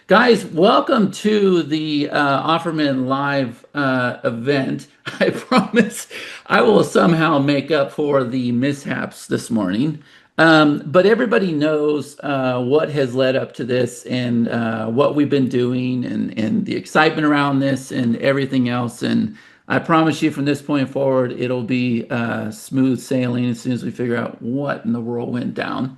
Guys, welcome to the Offerman Live event. I promise I will somehow make up for the mishaps this morning. But everybody knows what has led up to this and what we've been doing and the excitement around this and everything else. And I promise you from this point forward, it'll be smooth sailing as soon as we figure out what in the world went down.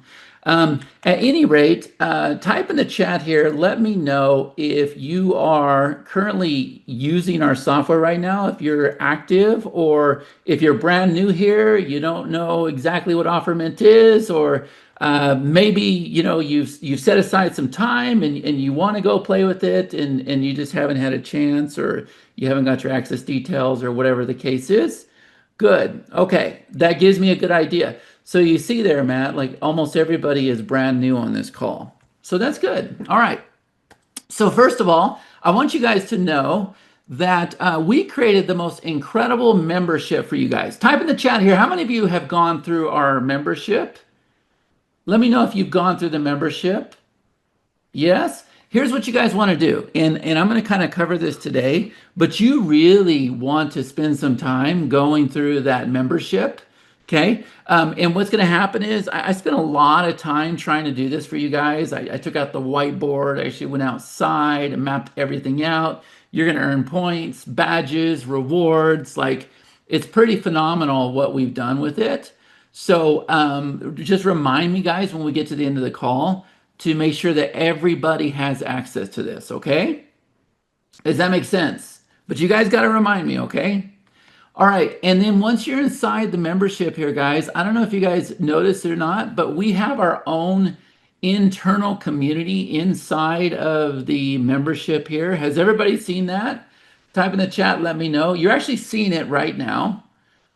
At any rate, type in the chat here. Let me know if you are currently using our software right now, if you're active, or if you're brand new here, you don't know exactly what Offermint is, or maybe you've set aside some time and you want to go play with it and you just haven't had a chance, or you haven't got your access details, or whatever the case is. Good. Okay, that gives me a good idea. So you see there, Matt, like almost everybody is brand new on this call. So that's good. All right. So first of all, I want you guys to know that we created the most incredible membership for you guys. Type in the chat here, how many of you have gone through our membership? Let me know if you've gone through the membership. Yes? Here's what you guys want to do. And I'm going to kind of cover this today, but you really want to spend some time going through that membership. Okay. And what's going to happen is I spent a lot of time trying to do this for you guys. I took out the whiteboard. I actually went outside and mapped everything out. You're going to earn points, badges, rewards. Like, it's pretty phenomenal what we've done with it. So just remind me, guys, when we get to the end of the call to make sure that everybody has access to this. Okay. Does that make sense? But you guys got to remind me. Okay. All right, and then once you're inside the membership here, guys, I don't know if you guys noticed it or not, but we have our own internal community inside of the membership here. Has everybody seen that? Type in the chat, let me know. You're actually seeing it right now,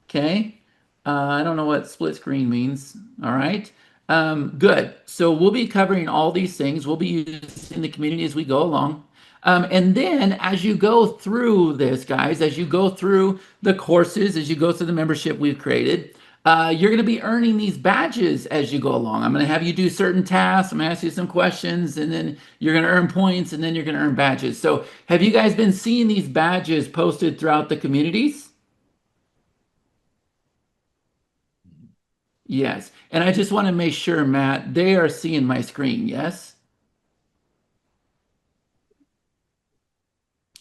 okay? I don't know what split screen means, all right? Good, so we'll be covering all these things. We'll be using the community as we go along. And then as you go through this, guys, as you go through the courses, as you go through the membership we've created, you're going to be earning these badges as you go along. I'm going to have you do certain tasks. I'm going to ask you some questions, and then you're going to earn points, and then you're going to earn badges. So have you guys been seeing these badges posted throughout the communities? Yes. And I just want to make sure, Matt, they are seeing my screen. Yes?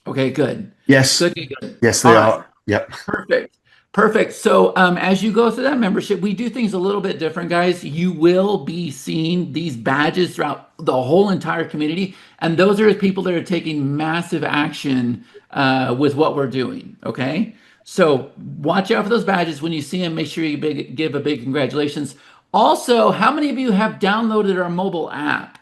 Okay, good. Yes, Good, good, good. yes, All they right. are. Yep. Perfect. Perfect. So as you go through that membership, we do things a little bit different, guys. You will be seeing these badges throughout the whole entire community. And those are people that are taking massive action with what we're doing. Okay. So watch out for those badges. When you see them, make sure you give a big congratulations. Also, how many of you have downloaded our mobile app?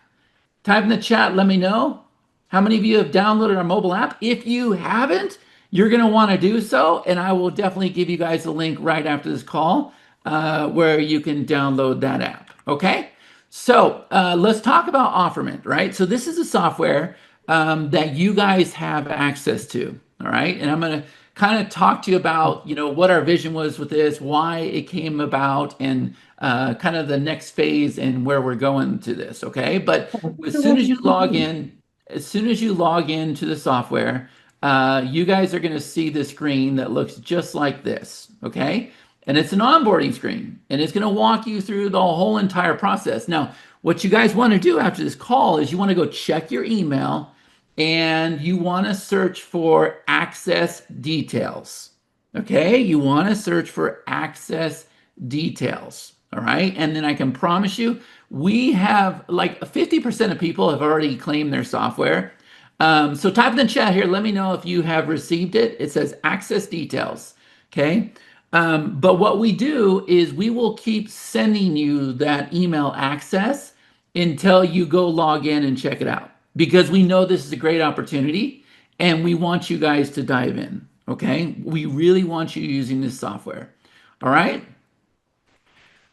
Type in the chat, let me know. How many of you have downloaded our mobile app? If you haven't, you're going to want to do so, and I will definitely give you guys a link right after this call where you can download that app. Okay, so let's talk about Offermint, right? So this is a software that you guys have access to, all right? And I'm going to kind of talk to you about, what our vision was with this, why it came about, and kind of the next phase and where we're going to this, okay? But as soon as you log in, as soon as you log into the software, you guys are going to see the screen that looks just like this, okay? And it's an onboarding screen, and it's going to walk you through the whole entire process. Now, what you guys want to do after this call is you want to go check your email, and you want to search for access details, okay? You want to search for access details, all right? And then I can promise you, we have like 50% of people have already claimed their software. So type in the chat here, let me know if you have received it. It says access details, okay? But what we do is we will keep sending you that email access until you go log in and check it out, because we know this is a great opportunity and we want you guys to dive in, okay? We really want you using this software, all right?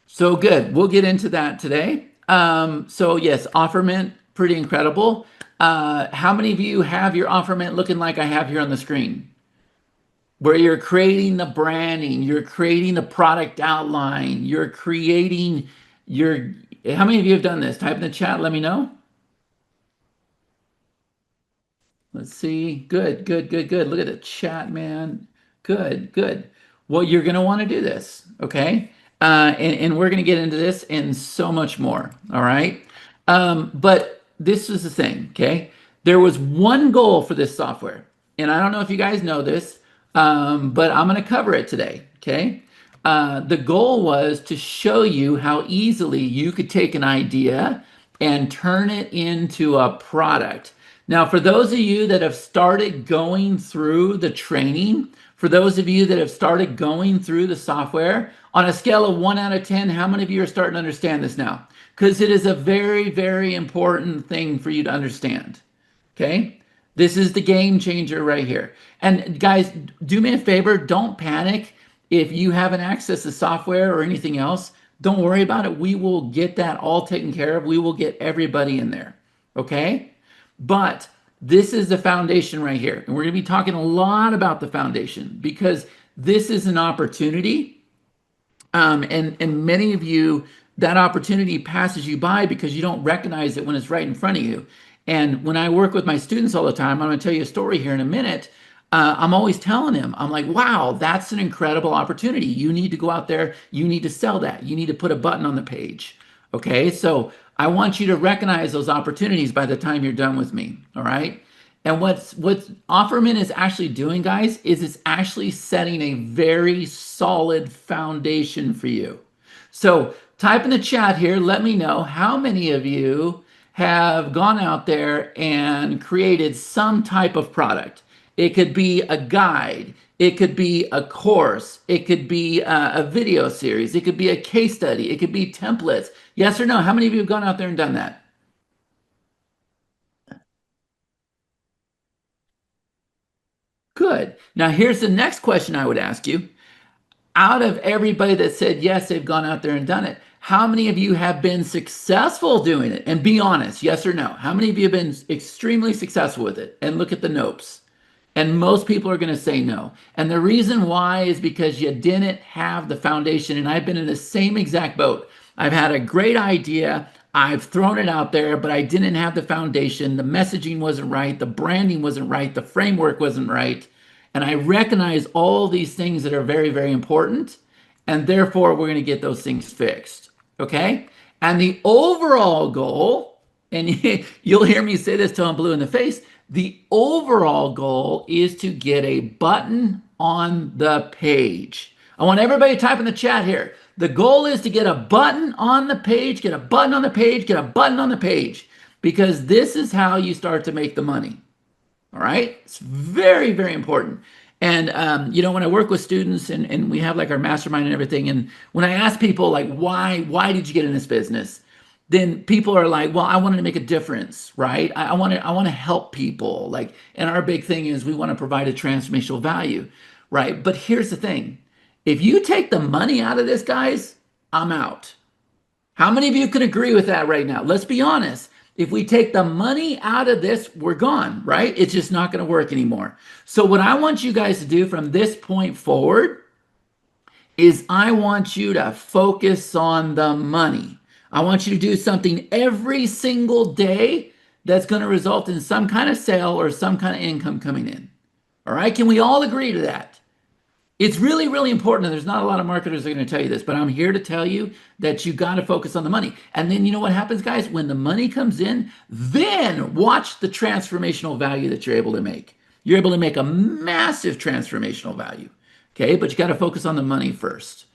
So good. We'll get into that today. So yes, Offermint, pretty incredible. How many of you have your Offermint looking like I have here on the screen? Where you're creating the branding, you're creating the product outline, you're creating your, how many of you have done this? Type in the chat, let me know. Let's see. Good, good, good, good. Look at the chat, man. Good, good. Well, you're going to want to do this, okay? And we're going to get into this and so much more, all right? But this is the thing, okay? There was one goal for this software, and I don't know if you guys know this, but I'm going to cover it today, okay? The goal was to show you how easily you could take an idea and turn it into a product. Now, for those of you that have started going through the training, for those of you that have started going through the software, on a scale of 1 out of 10, how many of you are starting to understand this now? Because it is a very, very important thing for you to understand. Okay? This is the game changer right here. And guys, do me a favor, don't panic if you haven't accessed the software or anything else. Don't worry about it. We will get that all taken care of. We will get everybody in there. Okay? But this is the foundation right here. And we're going to be talking a lot about the foundation because this is an opportunity. And many of you, that opportunity passes you by because you don't recognize it when it's right in front of you. And when I work with my students all the time, I'm going to tell you a story here in a minute. I'm always telling them, I'm like, wow, that's an incredible opportunity. You need to go out there. You need to sell that. You need to put a button on the page. Okay, so I want you to recognize those opportunities by the time you're done with me. All right. And what Offerman is actually doing, guys, is it's actually setting a very solid foundation for you. So type in the chat here, let me know how many of you have gone out there and created some type of product. It could be a guide. It could be a course. It could be a video series. It could be a case study. It could be templates. Yes or no? How many of you have gone out there and done that? Good. Now, here's the next question I would ask you. Out of everybody that said yes, they've gone out there and done it, how many of you have been successful doing it? And be honest, yes or no. How many of you have been extremely successful with it? And look at the nopes. And most people are going to say no. And the reason why is because you didn't have the foundation. And I've been in the same exact boat. I've had a great idea. I've thrown it out there, but I didn't have the foundation. The messaging wasn't right. The branding wasn't right. The framework wasn't right. And I recognize all these things that are very, very important. And therefore, we're going to get those things fixed. Okay? And the overall goal, and you'll hear me say this till I'm blue in the face, the overall goal is to get a button on the page. I want everybody to type in the chat here. The goal is to get a button on the page, get a button on the page, get a button on the page, because this is how you start to make the money. All right? It's very, very important. And, you know, when I work with students and we have like our mastermind and everything, and when I ask people like, why did you get in this business? Then people are like, well, I wanted to make a difference, right? I want to help people. Like, and our big thing is we want to provide a transformational value, right? But here's the thing. If you take the money out of this, guys, I'm out. How many of you can agree with that right now? Let's be honest. If we take the money out of this, we're gone, right? It's just not going to work anymore. So what I want you guys to do from this point forward is I want you to focus on the money. I want you to do something every single day that's going to result in some kind of sale or some kind of income coming in. All right? Can we all agree to that? It's really, really important. And there's not a lot of marketers that are going to tell you this, but I'm here to tell you that you got to focus on the money. And then you know what happens, guys? When the money comes in, then watch the transformational value that you're able to make. You're able to make a massive transformational value. Okay? But you got to focus on the money first.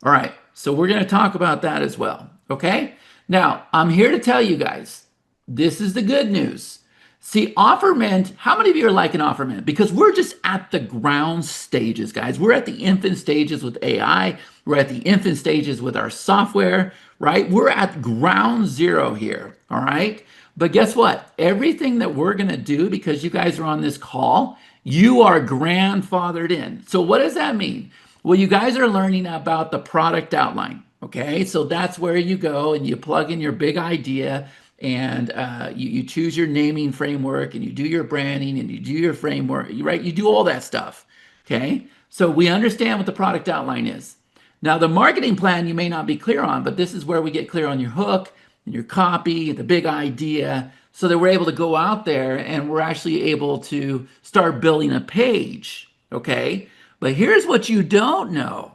All right. So we're going to talk about that as well. Okay? Now, I'm here to tell you guys, this is the good news. See, Offerment, how many of you are liking Offerment? Because we're just at the ground stages, guys. We're at the infant stages with AI. We're at the infant stages with our software, right? We're at ground zero here, all right? But guess what? Everything that we're going to do, because you guys are on this call, you are grandfathered in. So what does that mean? Well, you guys are learning about the product outline, okay? So that's where you go and you plug in your big idea and you choose your naming framework and you do your branding and you do your framework, right? You do all that stuff, okay? So we understand what the product outline is. Now, the marketing plan you may not be clear on, but this is where we get clear on your hook and your copy, the big idea. so that we're able to go out there and we're actually able to start building a page. Okay. But here's what you don't know.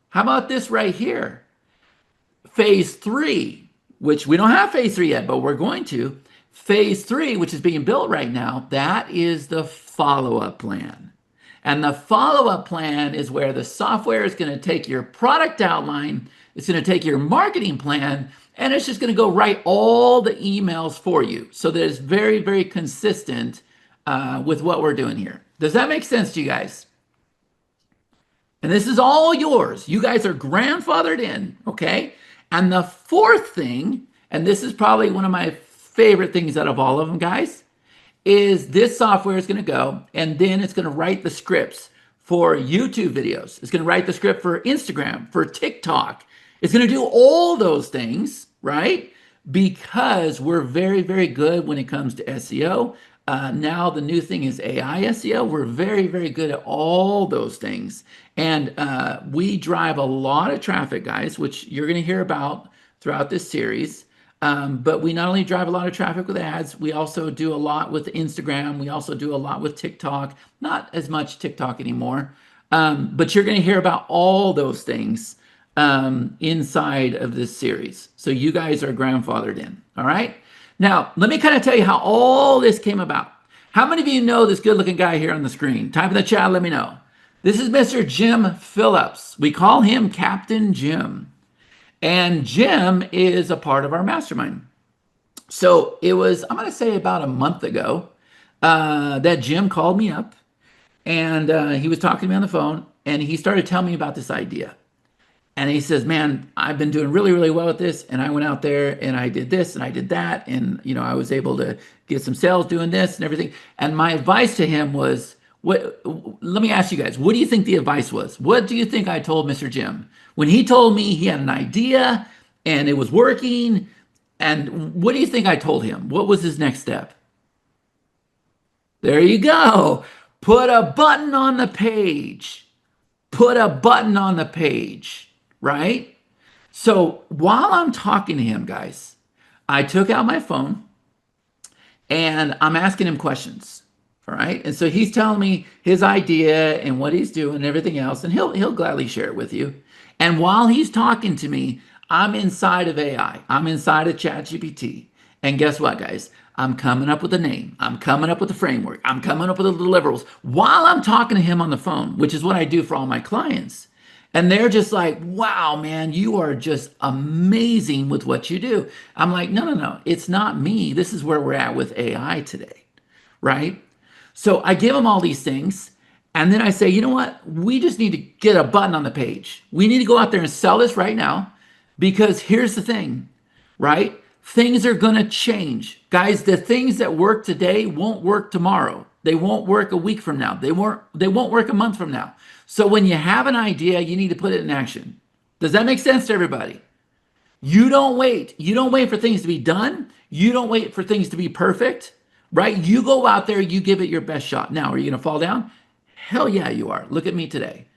How about this right here? Phase three, which we don't have phase three yet, but we're going to. Phase three, which is being built right now, that is the follow up plan. And the follow up plan is where the software is going to take your product outline, it's going to take your marketing plan, and it's just going to go write all the emails for you so that it's very, very consistent with what we're doing here. Does that make sense to you guys? And this is all yours. You guys are grandfathered in, okay? And the fourth thing, and this is probably one of my favorite things out of all of them, guys, is this software is going to go and then it's going to write the scripts for YouTube videos. It's going to write the script for Instagram, for TikTok. It's going to do all those things, right? Because we're very, very good when it comes to SEO. Now the new thing is AI SEO. We're very, very good at all those things. And we drive a lot of traffic, guys, which you're going to hear about throughout this series. But we not only drive a lot of traffic with ads, we also do a lot with Instagram. We also do a lot with TikTok, not as much TikTok anymore. But you're going to hear about all those things inside of this series. So you guys are grandfathered in. All right. Now, let me kind of tell you how all this came about. How many of you know this good looking guy here on the screen? Type in the chat, let me know. This is Mr. Jim Phillips. We call him Captain Jim. And Jim is a part of our mastermind. So it was, I'm going to say about a month ago, that Jim called me up and he was talking to me on the phone and he started telling me about this idea. And he says, man, I've been doing really, really well with this. And I went out there and I did this and I did that. And, you know, I was able to get some sales doing this and everything. And my advice to him was, let me ask you guys, what do you think the advice was? What do you think I told Mr. Jim? When he told me he had an idea and it was working, and what do you think I told him? What was his next step? There you go. Put a button on the page. Put a button on the page, right? So while I'm talking to him, guys, I took out my phone and I'm asking him questions. All right. And so he's telling me his idea and what he's doing and everything else, and he'll gladly share it with you. And while he's talking to me, I'm inside of AI. I'm inside of ChatGPT. And guess what, guys? I'm coming up with a name. I'm coming up with a framework. I'm coming up with the deliverables while I'm talking to him on the phone, which is what I do for all my clients. And they're just like, wow, man, you are just amazing with what you do. I'm like, no, it's not me. This is where we're at with AI today, right? So I give them all these things. And then I say, you know what? We just need to get a button on the page. We need to go out there and sell this right now, because here's the thing, right? Things are going to change. Guys, the things that work today won't work tomorrow. They won't work a week from now. They won't work a month from now. So when you have an idea, you need to put it in action. Does that make sense to everybody? You don't wait. You don't wait for things to be done. You don't wait for things to be perfect, right? You go out there, you give it your best shot. Now, are you going to fall down? Hell yeah, you are. Look at me today.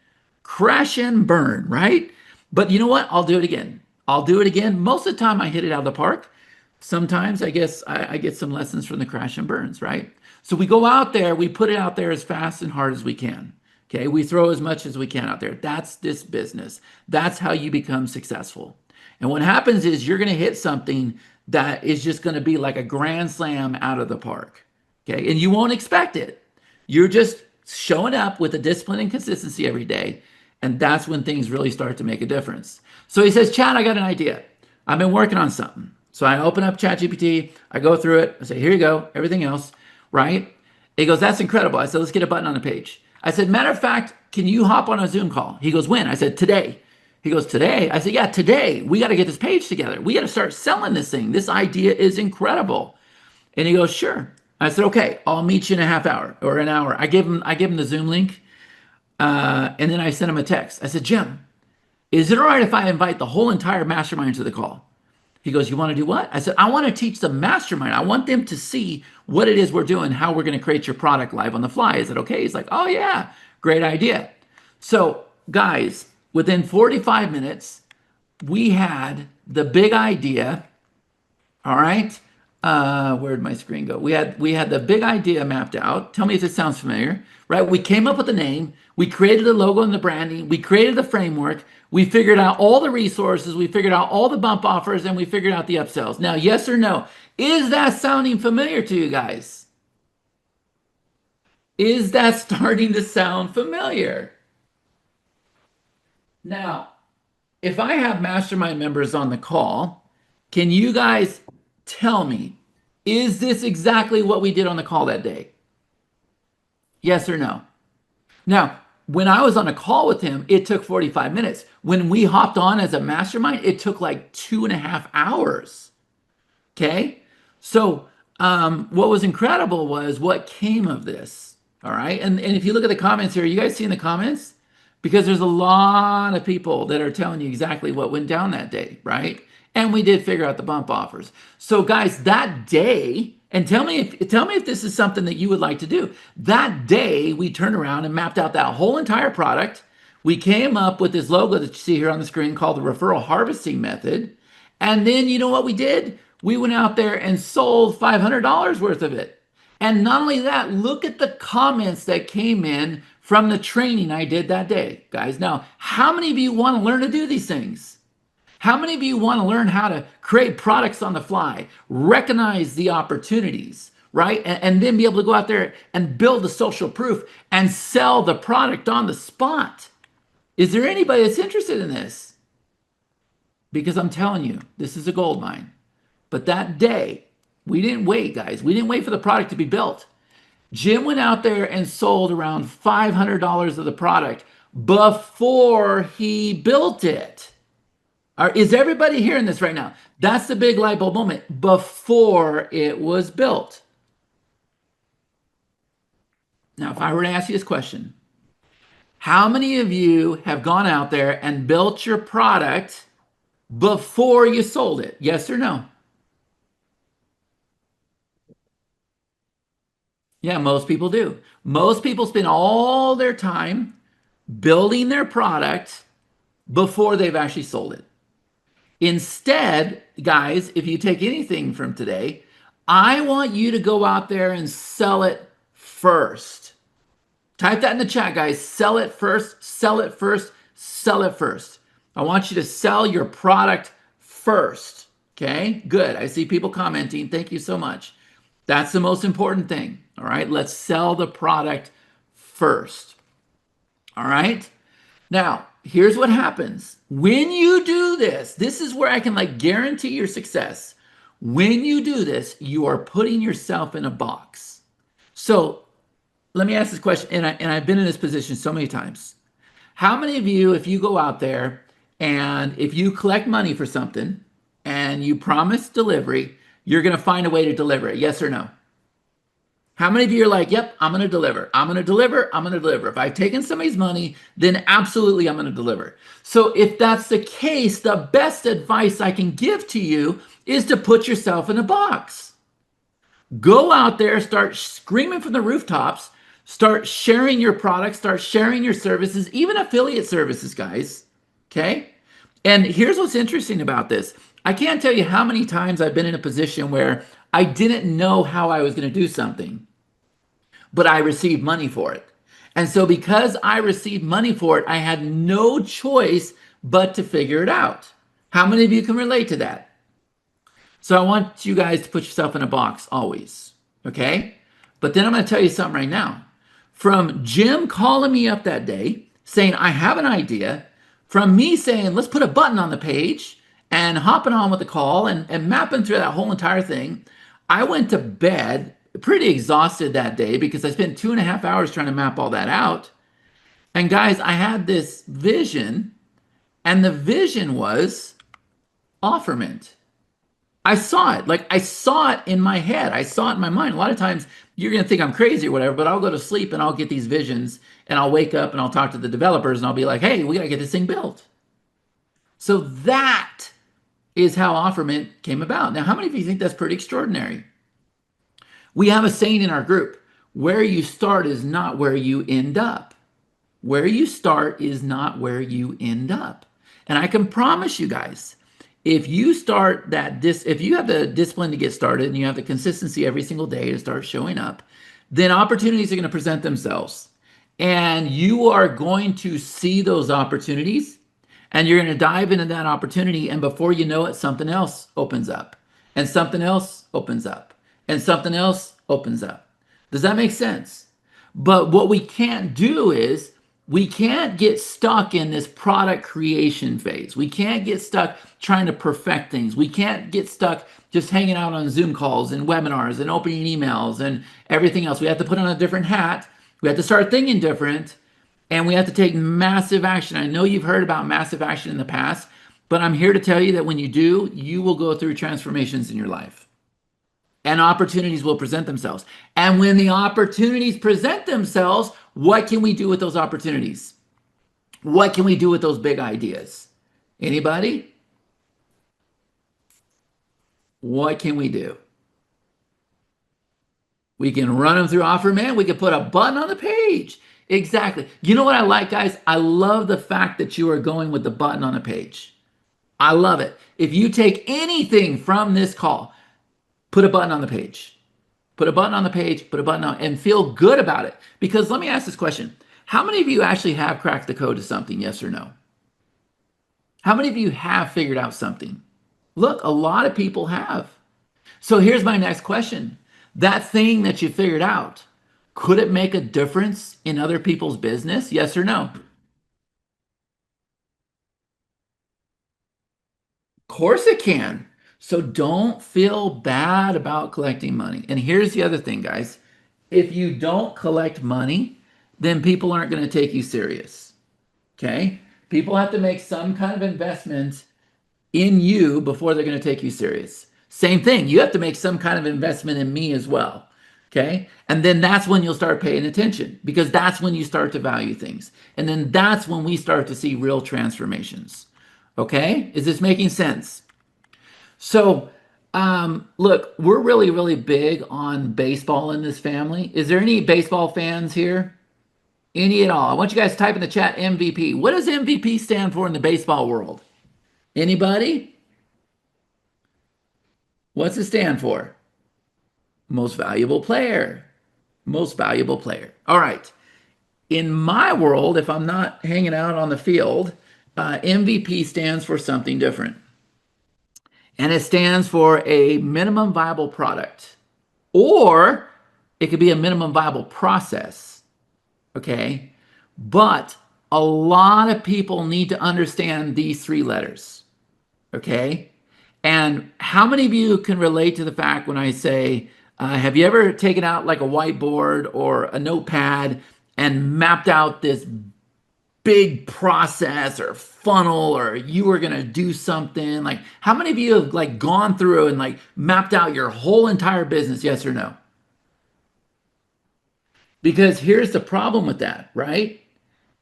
Crash and burn, right? But you know what? I'll do it again. I'll do it again. Most of the time I hit it out of the park. Sometimes I guess I get some lessons from the crash and burns, right? So we go out there, we put it out there as fast and hard as we can. Okay, we throw as much as we can out there. That's this business. That's how you become successful. And what happens is you're going to hit something that is just going to be like a grand slam out of the park. Okay, and you won't expect it. You're just showing up with a discipline and consistency every day. And that's when things really start to make a difference. So he says, Chad, I got an idea. I've been working on something. So I open up ChatGPT, I go through it, I say, here you go, everything else, right? He goes, that's incredible. I said, let's get a button on the page. I said, matter of fact, can you hop on a Zoom call? He goes, when? I said, today. He goes, today? I said, yeah, today. We got to get this page together. We got to start selling this thing. This idea is incredible. And he goes, sure. I said, okay, I'll meet you in a half hour or an hour. I give him the Zoom link. And then I sent him a text. I said, Jim, is it all right if I invite the whole entire mastermind to the call? He goes, you want to do what? I said, I want to teach the mastermind. I want them to see what it is we're doing, how we're going to create your product live on the fly. Is it okay? He's like, oh yeah, great idea. So guys, within 45 minutes, we had the big idea, all right, Where'd my screen go? We had the big idea mapped out. Tell me if this sounds familiar, right? We came up with a name, we created the logo and the branding, we created the framework, we figured out all the resources, we figured out all the bump offers, and we figured out the upsells. Now, yes or no? Is that sounding familiar to you guys? Is that starting to sound familiar? Now, if I have mastermind members on the call, can you guys tell me, is this exactly what we did on the call that day? Yes or no? Now, when I was on a call with him, it took 45 minutes. When we hopped on as a mastermind, it took like 2.5 hours. Okay. So, what was incredible was what came of this. All right. And if you look at the comments here, you guys see in the comments? Because there's a lot of people that are telling you exactly what went down that day, right? And we did figure out the bump offers. So guys, that day, and tell me if this is something that you would like to do. That day, we turned around and mapped out that whole entire product. We came up with this logo that you see here on the screen called the referral harvesting method. And then you know what we did? We went out there and sold $500 worth of it. And not only that, look at the comments that came in from the training I did that day, guys. Now, how many of you want to learn to do these things? How many of you want to learn how to create products on the fly, recognize the opportunities, right? And then be able to go out there and build the social proof and sell the product on the spot? Is there anybody that's interested in this? Because I'm telling you, this is a gold mine. But that day, we didn't wait, guys. We didn't wait for the product to be built. Jim went out there and sold around $500 of the product before he built it. Is everybody hearing this right now? That's the big light bulb moment. Before it was built. Now, if I were to ask you this question, how many of you have gone out there and built your product before you sold it? Yes or no? Yeah, most people do. Most people spend all their time building their product before they've actually sold it. Instead, guys, if you take anything from today, I want you to go out there and sell it first. Type that in the chat, guys. Sell it first, sell it first, sell it first. I want you to sell your product first. Okay, good. I see people commenting. Thank you so much. That's the most important thing. All right, let's sell the product first. All right. Now, here's what happens. When you do this, this is where I can like guarantee your success. When you do this, you are putting yourself in a box. So let me ask this question, and I've been in this position so many times. How many of you, if you go out there and if you collect money for something and you promise delivery, you're going to find a way to deliver it? Yes or no? How many of you are like, yep, I'm going to deliver. I'm going to deliver. I'm going to deliver. If I've taken somebody's money, then absolutely I'm going to deliver. So if that's the case, the best advice I can give to you is to put yourself in a box. Go out there, start screaming from the rooftops, start sharing your products, start sharing your services, even affiliate services, guys. Okay? And here's what's interesting about this. I can't tell you how many times I've been in a position where I didn't know how I was going to do something, but I received money for it. And so because I received money for it, I had no choice but to figure it out. How many of you can relate to that? So I want you guys to put yourself in a box always, okay? But then I'm going to tell you something right now. From Jim calling me up that day saying, I have an idea, from me saying, let's put a button on the page and hopping on with the call and mapping through that whole entire thing, I went to bed pretty exhausted that day because I spent 2.5 hours trying to map all that out. And guys, I had this vision, and the vision was offerment. I saw it. Like I saw it in my head. I saw it in my mind. A lot of times you're going to think I'm crazy or whatever, but I'll go to sleep and I'll get these visions and I'll wake up and I'll talk to the developers and I'll be like, hey, we got to get this thing built. So that is how offerment came about. Now, how many of you think that's pretty extraordinary? We have a saying in our group, where you start is not where you end up. Where you start is not where you end up. And I can promise you guys, If you start if you have the discipline to get started and you have the consistency every single day to start showing up, then opportunities are going to present themselves. And you are going to see those opportunities and you're going to dive into that opportunity. And before you know it, something else opens up, and something else opens up, and something else opens up. Does that make sense? But what we can't do is we can't get stuck in this product creation phase. We can't get stuck trying to perfect things. We can't get stuck just hanging out on Zoom calls and webinars and opening emails and everything else. We have to put on a different hat. We have to start thinking different, and we have to take massive action. I know you've heard about massive action in the past, but I'm here to tell you that when you do, you will go through transformations in your life and opportunities will present themselves. And when the opportunities present themselves, what can we do with those opportunities? What can we do with those big ideas? Anybody? What can we do? We can run them through OfferMan. We can put a button on the page. Exactly. You know what I like, guys? I love the fact that you are going with the button on a page. I love it. If you take anything from this call, put a button on the page. Put a button on the page, put a button on, and feel good about it. Because let me ask this question. How many of you actually have cracked the code to something, yes or no? How many of you have figured out something? Look, a lot of people have. So here's my next question. That thing that you figured out, could it make a difference in other people's business? Yes or no? Of course it can. So don't feel bad about collecting money. And here's the other thing, guys. If you don't collect money, then people aren't going to take you serious. Okay? People have to make some kind of investment in you before they're going to take you serious. Same thing. You have to make some kind of investment in me as well. Okay. And then that's when you'll start paying attention, because that's when you start to value things. And then that's when we start to see real transformations. Okay. Is this making sense? So, look, we're really, really big on baseball in this family. Is there any baseball fans here? Any at all? I want you guys to type in the chat MVP. What does MVP stand for in the baseball world? Anybody? What's it stand for? Most valuable player. Most valuable player. All right. In my world, if I'm not hanging out on the field, MVP stands for something different. And it stands for a minimum viable product, or it could be a minimum viable process. Okay. But a lot of people need to understand these three letters. Okay. And how many of you can relate to the fact when I say, have you ever taken out like a whiteboard or a notepad and mapped out this big process or funnel, or you were going to do something? Like, how many of you have like gone through and like mapped out your whole entire business? Yes or no? Because here's the problem with that, right?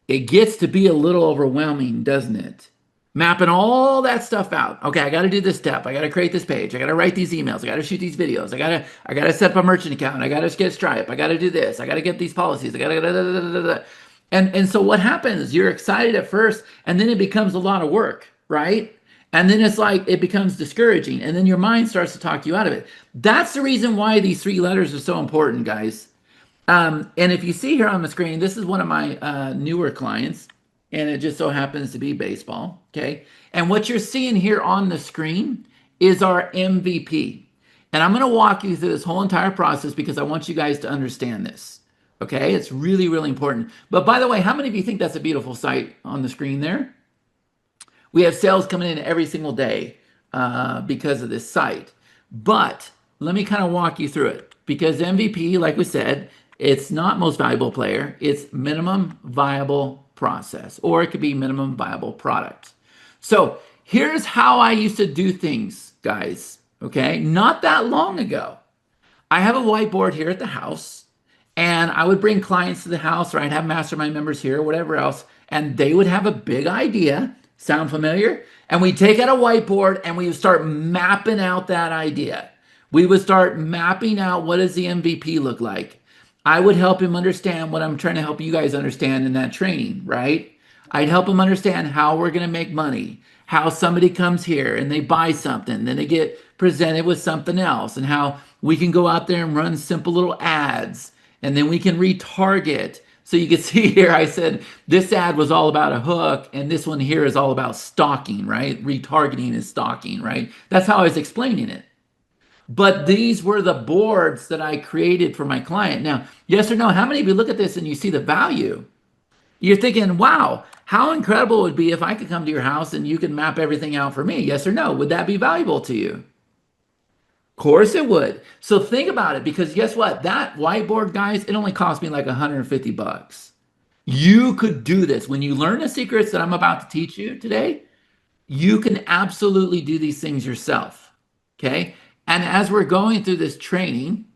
It gets to be a little overwhelming, doesn't it? Mapping all that stuff out. Okay, I got to do this step. I got to create this page. I got to write these emails. I got to shoot these videos. I got to set up a merchant account. I got to get Stripe. I got to do this. I got to get these policies. I got to and so what happens? You're excited at first, and then it becomes a lot of work, right? And then it's like it becomes discouraging, and then your mind starts to talk you out of it. That's the reason why these three letters are so important, guys. And if you see here on the screen, this is one of my newer clients, and it just so happens to be baseball. Okay. And what you're seeing here on the screen is our MVP. And I'm going to walk you through this whole entire process because I want you guys to understand this. Okay. It's really, really important. But by the way, how many of you think that's a beautiful sight on the screen there? We have sales coming in every single day because of this site. But let me kind of walk you through it, because MVP, like we said, it's not most valuable player. It's minimum viable process, or it could be minimum viable product. So here's how I used to do things, guys. Okay. Not that long ago. I have a whiteboard here at the house, and I would bring clients to the house, or I'd have mastermind members here, or whatever else, and they would have a big idea. Sound familiar? And we'd take out a whiteboard and we would start mapping out that idea. We would start mapping out, what does the MVP look like? I would help him understand what I'm trying to help you guys understand in that training, right? I'd help him understand how we're going to make money, how somebody comes here and they buy something, then they get presented with something else, and how we can go out there and run simple little ads, and then we can retarget. So you can see here, I said this ad was all about a hook, and this one here is all about stalking, right? Retargeting is stalking, right? That's how I was explaining it. But these were the boards that I created for my client. Now, yes or no, how many of you look at this and you see the value? You're thinking, wow, how incredible it would be if I could come to your house and you could map everything out for me. Yes or no? Would that be valuable to you? Of course it would. So think about it, because guess what? That whiteboard, guys, it only cost me like 150 bucks. You could do this. When you learn the secrets that I'm about to teach you today, you can absolutely do these things yourself. Okay. And as we're going through this training,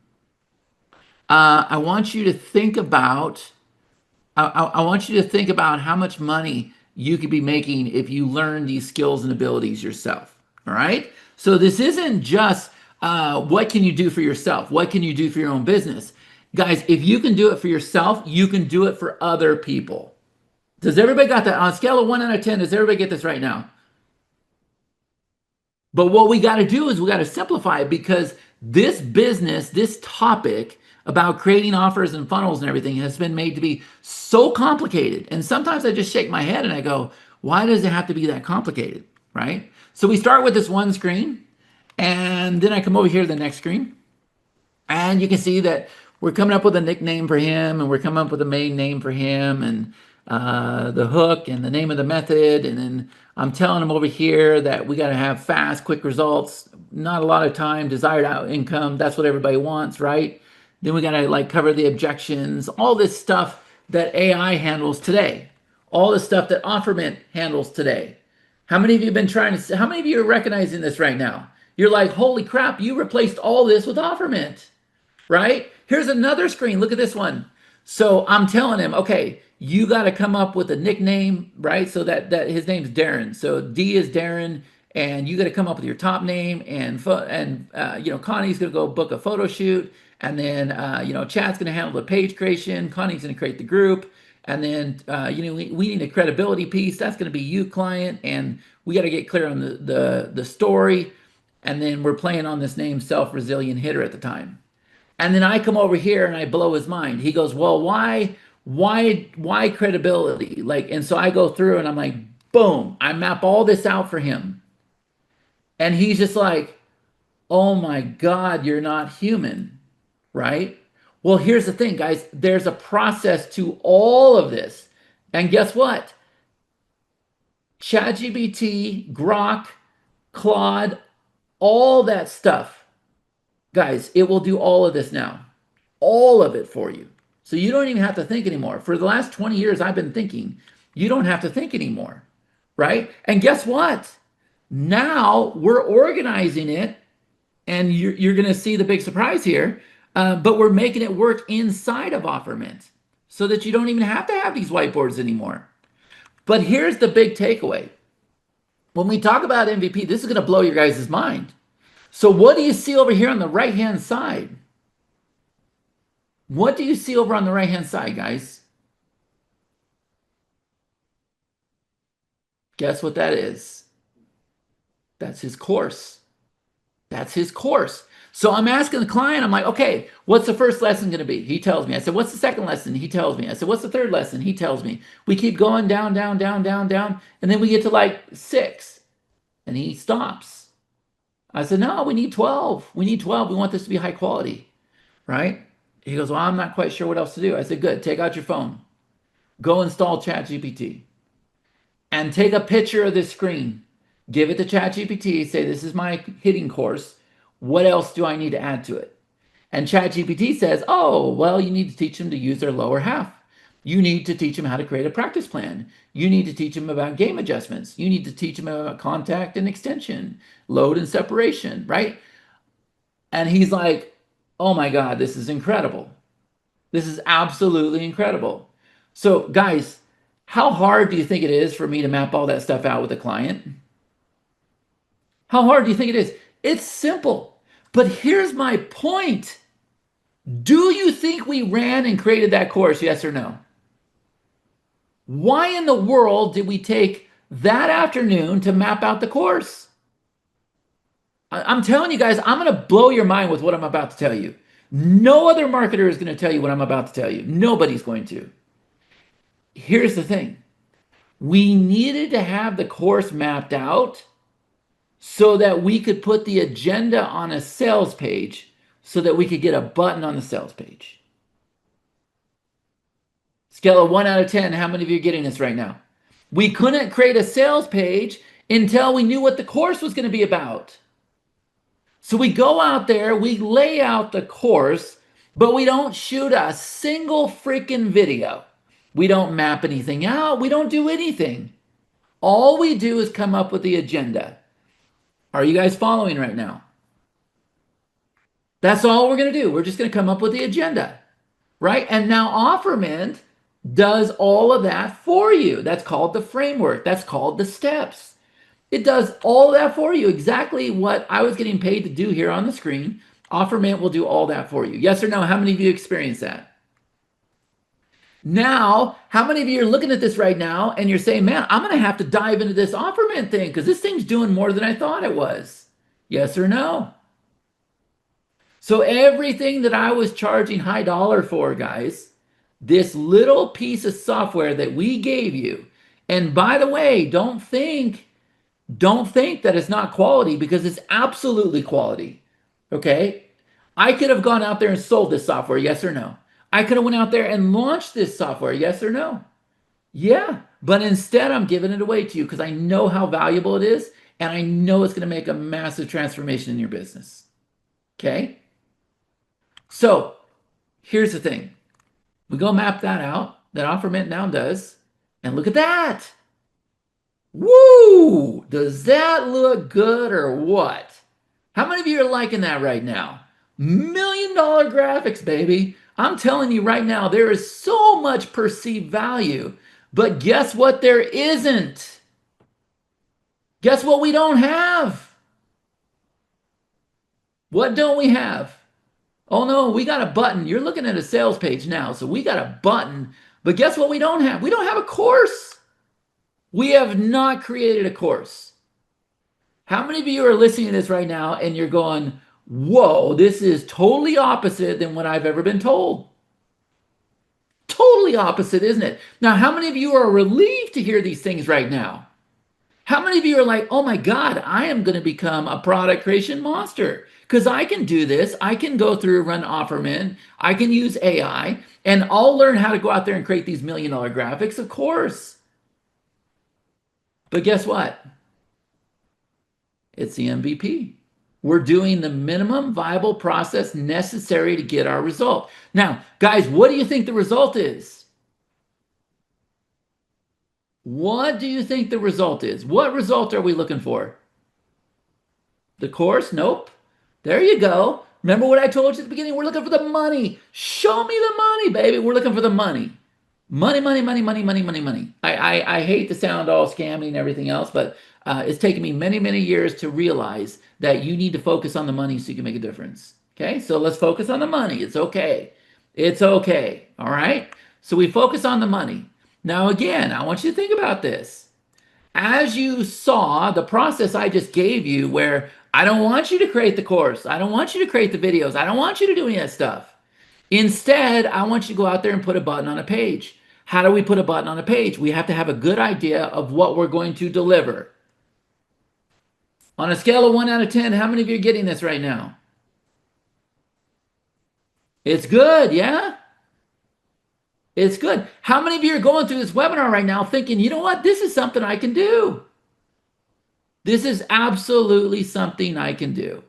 I want you to think about I want you to think about how much money you could be making if you learn these skills and abilities yourself. All right. So this isn't just what can you do for yourself? What can you do for your own business? Guys, if you can do it for yourself, you can do it for other people. Does everybody got that? On a scale of 1 out of 10, does everybody get this right now? But what we got to do is we got to simplify it, because this business, this topic about creating offers and funnels and everything has been made to be so complicated. And sometimes I just shake my head and I go, why does it have to be that complicated? Right? So we start with this one screen, and then I come over here to the next screen. And you can see that we're coming up with a nickname for him, and we're coming up with a main name for him, and the hook and the name of the method. And then I'm telling him over here that we got to have fast, quick results, not a lot of time, desired income. That's what everybody wants, right? Then we got to like cover the objections, all this stuff that AI handles today, all the stuff that OfferMint handles today. How many of you have been trying to, how many of you are recognizing this right now? You're like, holy crap, you replaced all this with OfferMint, right? Here's another screen. Look at this one. So I'm telling him, okay, you got to come up with a nickname, right? So that his name's Darren. So D is Darren, and you got to come up with your top name, and Connie's going to go book a photo shoot, and then Chad's going to handle the page creation. Connie's going to create the group, and then we need a credibility piece. That's going to be you, client, and we got to get clear on the story, and then we're playing on this name, self-resilient hitter, at the time. And then I come over here and I blow his mind. He goes, well, why credibility? Like, and so I go through and I'm like, boom, I map all this out for him. And he's just like, oh my God, you're not human, right? Well, here's the thing, guys. There's a process to all of this. And guess what? ChatGPT, Grok, Claude, all that stuff. Guys, it will do all of this now. All of it for you. So you don't even have to think anymore. For the last 20 years, I've been thinking. You don't have to think anymore, right? And guess what? Now we're organizing it, and you're going to see the big surprise here, but we're making it work inside of OfferMint so that you don't even have to have these whiteboards anymore. But here's the big takeaway. When we talk about MVP, this is going to blow your guys' mind. So what do you see over here on the right-hand side? What do you see over on the right-hand side, guys? Guess what that is? That's his course. That's his course. So I'm asking the client, I'm like, okay, what's the first lesson going to be? He tells me. I said, what's the second lesson? He tells me. I said, what's the third lesson? He tells me. We keep going down, down, down, down, down, and then we get to like 6, and he stops. I said, no, we need 12. We need 12. We want this to be high quality, right? He goes, well, I'm not quite sure what else to do. I said, good, take out your phone. Go install ChatGPT. And take a picture of this screen. Give it to ChatGPT. Say, this is my hitting course. What else do I need to add to it? And ChatGPT says, oh, well, you need to teach them to use their lower half. You need to teach them how to create a practice plan. You need to teach them about game adjustments. You need to teach them about contact and extension, load and separation, right? And he's like, oh my God, this is incredible. This is absolutely incredible. So guys, how hard do you think it is for me to map all that stuff out with a client? How hard do you think it is? It's simple. But here's my point. Do you think we ran and created that course? Yes or no? Why in the world did we take that afternoon to map out the course. I'm telling you guys, I'm going to blow your mind with what I'm about to tell you. No other marketer is going to tell you what I'm about to tell you. Nobody's going to. Here's the thing. We needed to have the course mapped out so that we could put the agenda on a sales page so that we could get a button on the sales page. Scale of 1 out of 10, how many of you are getting this right now? We couldn't create a sales page until we knew what the course was going to be about. So we go out there, we lay out the course, but we don't shoot a single freaking video. We don't map anything out. We don't do anything. All we do is come up with the agenda. Are you guys following right now? That's all we're going to do. We're just going to come up with the agenda, right? And now OfferMint does all of that for you. That's called the framework. That's called the steps. It does all of that for you. Exactly what I was getting paid to do here on the screen. OfferMint will do all that for you. Yes or no? How many of you experience that? Now, how many of you are looking at this right now and you're saying, man, I'm going to have to dive into this OfferMint thing because this thing's doing more than I thought it was? Yes or no? So everything that I was charging high dollar for, guys, this little piece of software that we gave you, and by the way, don't think that it's not quality because it's absolutely quality. Okay? I could have gone out there and sold this software, yes or no? I could have went out there and launched this software, yes or no? Yeah, but instead I'm giving it away to you because I know how valuable it is and I know it's going to make a massive transformation in your business. Okay? So, here's the thing. We go map that out, that OfferMint now does, and look at that. Woo! Does that look good or what? How many of you are liking that right now? $1 million graphics, baby. I'm telling you right now, there is so much perceived value. But guess what? There isn't. Guess what we don't have? What don't we have? Oh no, we got a button. You're looking at a sales page now. So we got a button. But guess what we don't have? We don't have a course. We have not created a course. How many of you are listening to this right now and you're going, whoa, this is totally opposite than what I've ever been told? Totally opposite, isn't it? Now, how many of you are relieved to hear these things right now? How many of you are like, oh my God, I am going to become a product creation monster because I can do this. I can go through, run OfferMint. I can use AI and I'll learn how to go out there and create these $1 million graphics, of course. But guess what? It's the MVP. We're doing the minimum viable process necessary to get our result. Now, guys, what do you think the result is? What do you think the result is? What result are we looking for? The course? Nope. There you go. Remember what I told you at the beginning? We're looking for the money. Show me the money, baby. We're looking for the money. Money, money, money, money, money, money, money. I hate to sound all scammy and everything else, but it's taken me many, many years to realize that you need to focus on the money so you can make a difference. Okay, so let's focus on the money. It's okay. It's okay. All right. So we focus on the money. Now, again, I want you to think about this. As you saw the process I just gave you, where I don't want you to create the course, I don't want you to create the videos, I don't want you to do any of that stuff. Instead, I want you to go out there and put a button on a page. How do we put a button on a page? We have to have a good idea of what we're going to deliver. On a scale of 1 out of 10, how many of you are getting this right now? It's good, yeah? It's good. How many of you are going through this webinar right now thinking, you know what? This is something I can do. This is absolutely something I can do.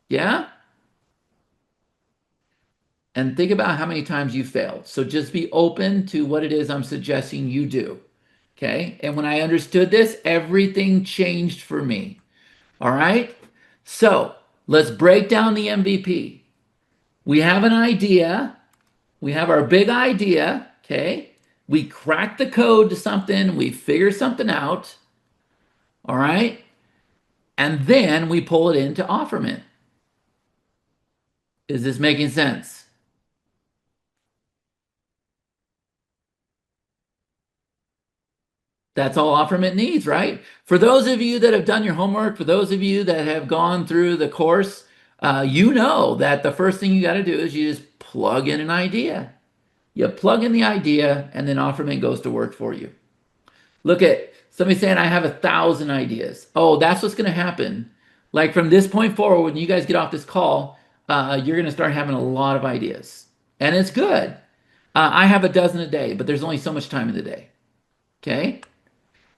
Yeah? And think about how many times you failed. So just be open to what it is I'm suggesting you do. Okay? And when I understood this, everything changed for me. All right? So let's break down the MVP. We have an idea. We have our big idea. Okay? We crack the code to something. We figure something out. All right? And then we pull it into OfferMint. Is this making sense? That's all OfferMint needs, right? For those of you that have done your homework, for those of you that have gone through the course, you know that the first thing you got to do is you just plug in an idea. You plug in the idea, and then OfferMint goes to work for you. Look at somebody saying, I have 1,000 ideas. Oh, that's what's going to happen. Like from this point forward, when you guys get off this call, you're going to start having a lot of ideas. And it's good. I have a dozen a day, but there's only so much time in the day. Okay.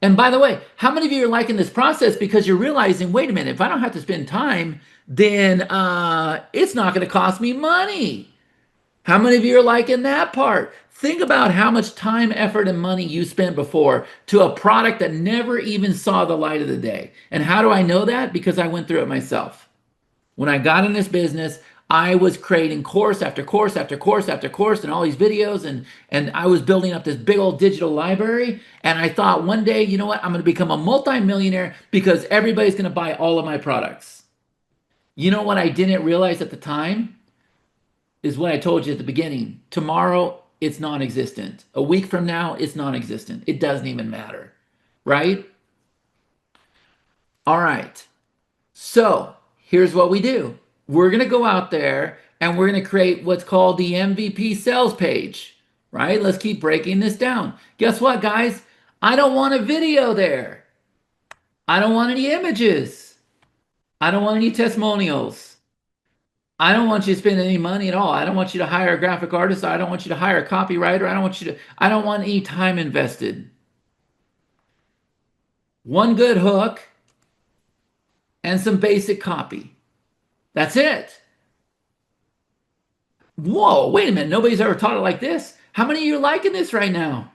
And by the way, how many of you are liking this process because you're realizing, wait a minute, if I don't have to spend time, then it's not going to cost me money. How many of you are liking that part? Think about how much time, effort, and money you spent before to a product that never even saw the light of the day. And how do I know that? Because I went through it myself. When I got in this business, I was creating course after course after course after course and all these videos and I was building up this big old digital library and I thought one day, you know what? I'm going to become a multimillionaire because everybody's going to buy all of my products. You know what I didn't realize at the time is what I told you at the beginning. Tomorrow it's non-existent. A week from now it's non-existent. It doesn't even matter, right? All right. So here's what we do. We're going to go out there and we're going to create what's called the MVP sales page, right? Let's keep breaking this down. Guess what, guys? I don't want a video there. I don't want any images. I don't want any testimonials. I don't want you to spend any money at all. I don't want you to hire a graphic artist. I don't want you to hire a copywriter. I don't want any time invested. One good hook and some basic copy. That's it. Whoa, wait a minute. Nobody's ever taught it like this. How many of you are liking this right now?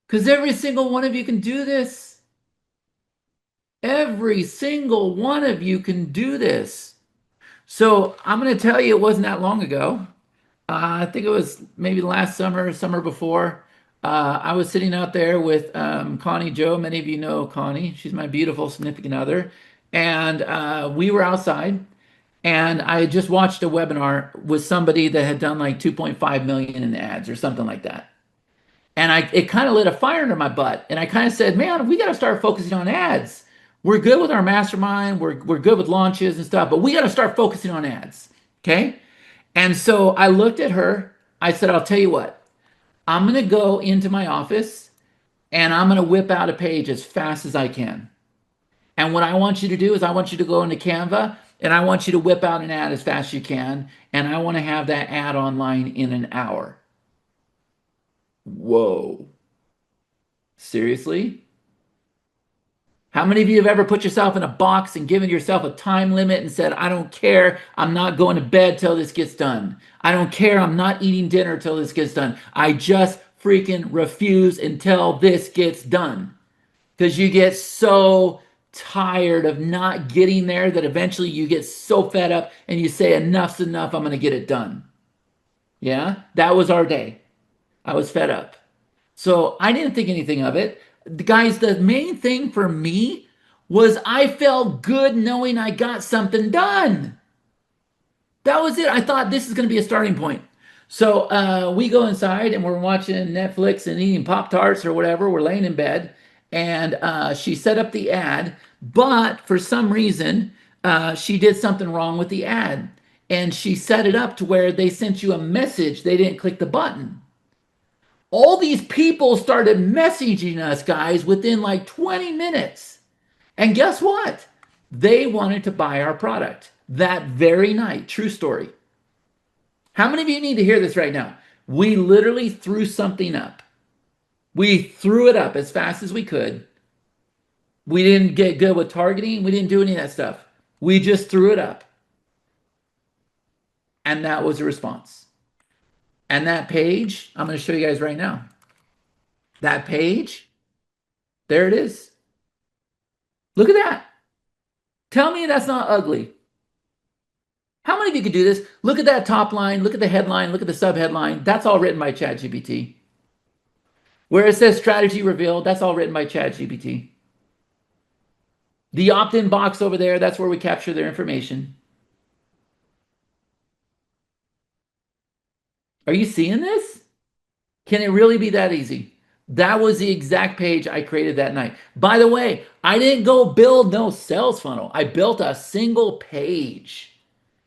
Because every single one of you can do this. Every single one of you can do this. So I'm going to tell you, it wasn't that long ago. I think it was maybe last summer, summer before. I was sitting out there with Connie Joe. Many of you know Connie. She's my beautiful significant other. And we were outside. And I had just watched a webinar with somebody that had done like 2.5 million in ads or something like that. And it kind of lit a fire under my butt. And I kind of said, man, we got to start focusing on ads. We're good with our mastermind. We're good with launches and stuff, but we got to start focusing on ads. Okay. And so I looked at her. I said, I'll tell you what, I'm going to go into my office and I'm going to whip out a page as fast as I can. And what I want you to do is I want you to go into Canva and I want you to whip out an ad as fast as you can. And I want to have that ad online in an hour. Whoa. Seriously? How many of you have ever put yourself in a box and given yourself a time limit and said, I don't care, I'm not going to bed till this gets done. I don't care, I'm not eating dinner till this gets done. I just freaking refuse until this gets done. Because you get so tired of not getting there that eventually you get so fed up and you say, enough's enough, I'm going to get it done. Yeah, that was our day. I was fed up. So I didn't think anything of it. Guys, the main thing for me was I felt good knowing I got something done. That was it. I thought this is going to be a starting point. So we go inside and we're watching Netflix and eating Pop-Tarts or whatever. We're laying in bed and she set up the ad, but for some reason, she did something wrong with the ad. And she set it up to where they sent you a message. They didn't click the button. All these people started messaging us, guys, within like 20 minutes. And guess what? They wanted to buy our product that very night. True story. How many of you need to hear this right now? We literally threw something up. We threw it up as fast as we could. We didn't get good with targeting. We didn't do any of that stuff. We just threw it up. And that was the response. And that page, I'm going to show you guys right now. That page, there it is. Look at that. Tell me that's not ugly. How many of you could do this? Look at that top line, look at the headline, look at the subheadline. That's all written by ChatGPT. Where it says strategy revealed, that's all written by ChatGPT. The opt-in box over there, that's where we capture their information. Are you seeing this? Can it really be that easy? That was the exact page I created that night. By the way, I didn't go build no sales funnel. I built a single page.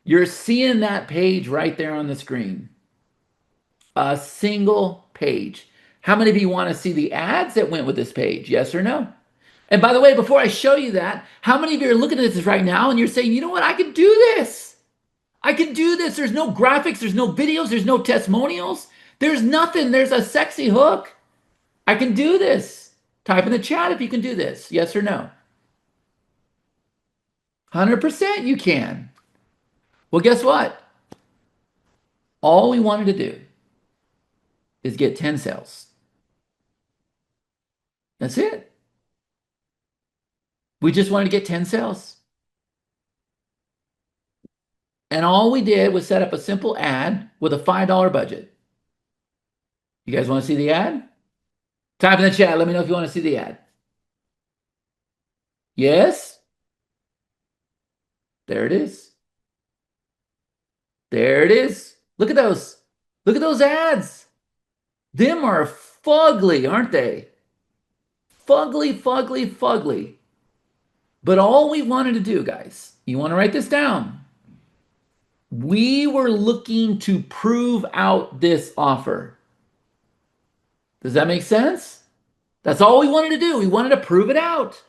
You're seeing that page right there on the screen. A single page. How many of you want to see the ads that went with this page? Yes or no? And by the way, before I show you that, how many of you are looking at this right now and you're saying, you know what, I can do this? I can do this. There's no graphics, there's no videos, there's no testimonials, there's nothing. There's a sexy hook. I can do this. Type in the chat if you can do this. Yes or no? 100% you can. Well, guess what? All we wanted to do is get 10 sales. That's it. We just wanted to get 10 sales. And all we did was set up a simple ad with a $5 budget. You guys want to see the ad? Type in the chat. Let me know if you want to see the ad. Yes? There it is. There it is. Look at those. Look at those ads. Them are fugly, aren't they? Fugly, fugly, fugly. But all we wanted to do, guys, you want to write this down? We were looking to prove out this offer. Does that make sense? That's all we wanted to do. We wanted to prove it out.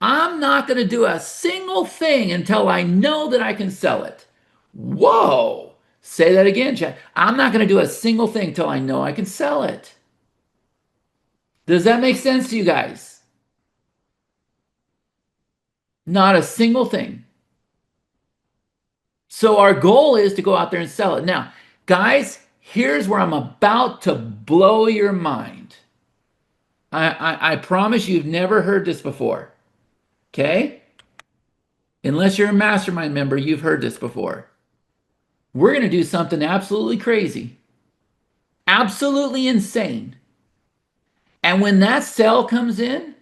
I'm not going to do a single thing until I know that I can sell it. Whoa. Say that again, Chad. I'm not going to do a single thing until I know I can sell it. Does that make sense to you guys? Not a single thing. So our goal is to go out there and sell it. Now, guys, here's where I'm about to blow your mind. I promise you've never heard this before. Okay? Unless you're a mastermind member, you've heard this before. We're going to do something absolutely crazy, absolutely insane. And when that sale comes in,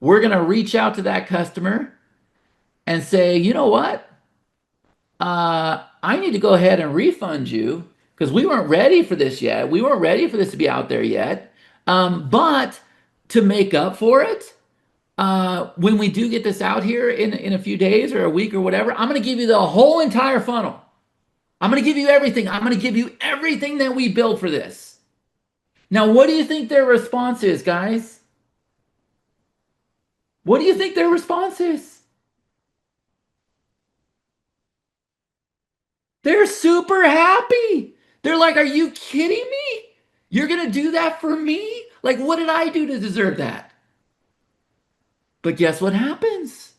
we're going to reach out to that customer and say, you know what? I need to go ahead and refund you because we weren't ready for this yet. We weren't ready for this to be out there yet. But to make up for it, when we do get this out here in a few days or a week or whatever, I'm going to give you the whole entire funnel. I'm going to give you everything. I'm going to give you everything that we built for this. Now, what do you think their response is, guys? What do you think their response is? They're super happy. They're like, are you kidding me? You're going to do that for me? Like, what did I do to deserve that? But guess what happens?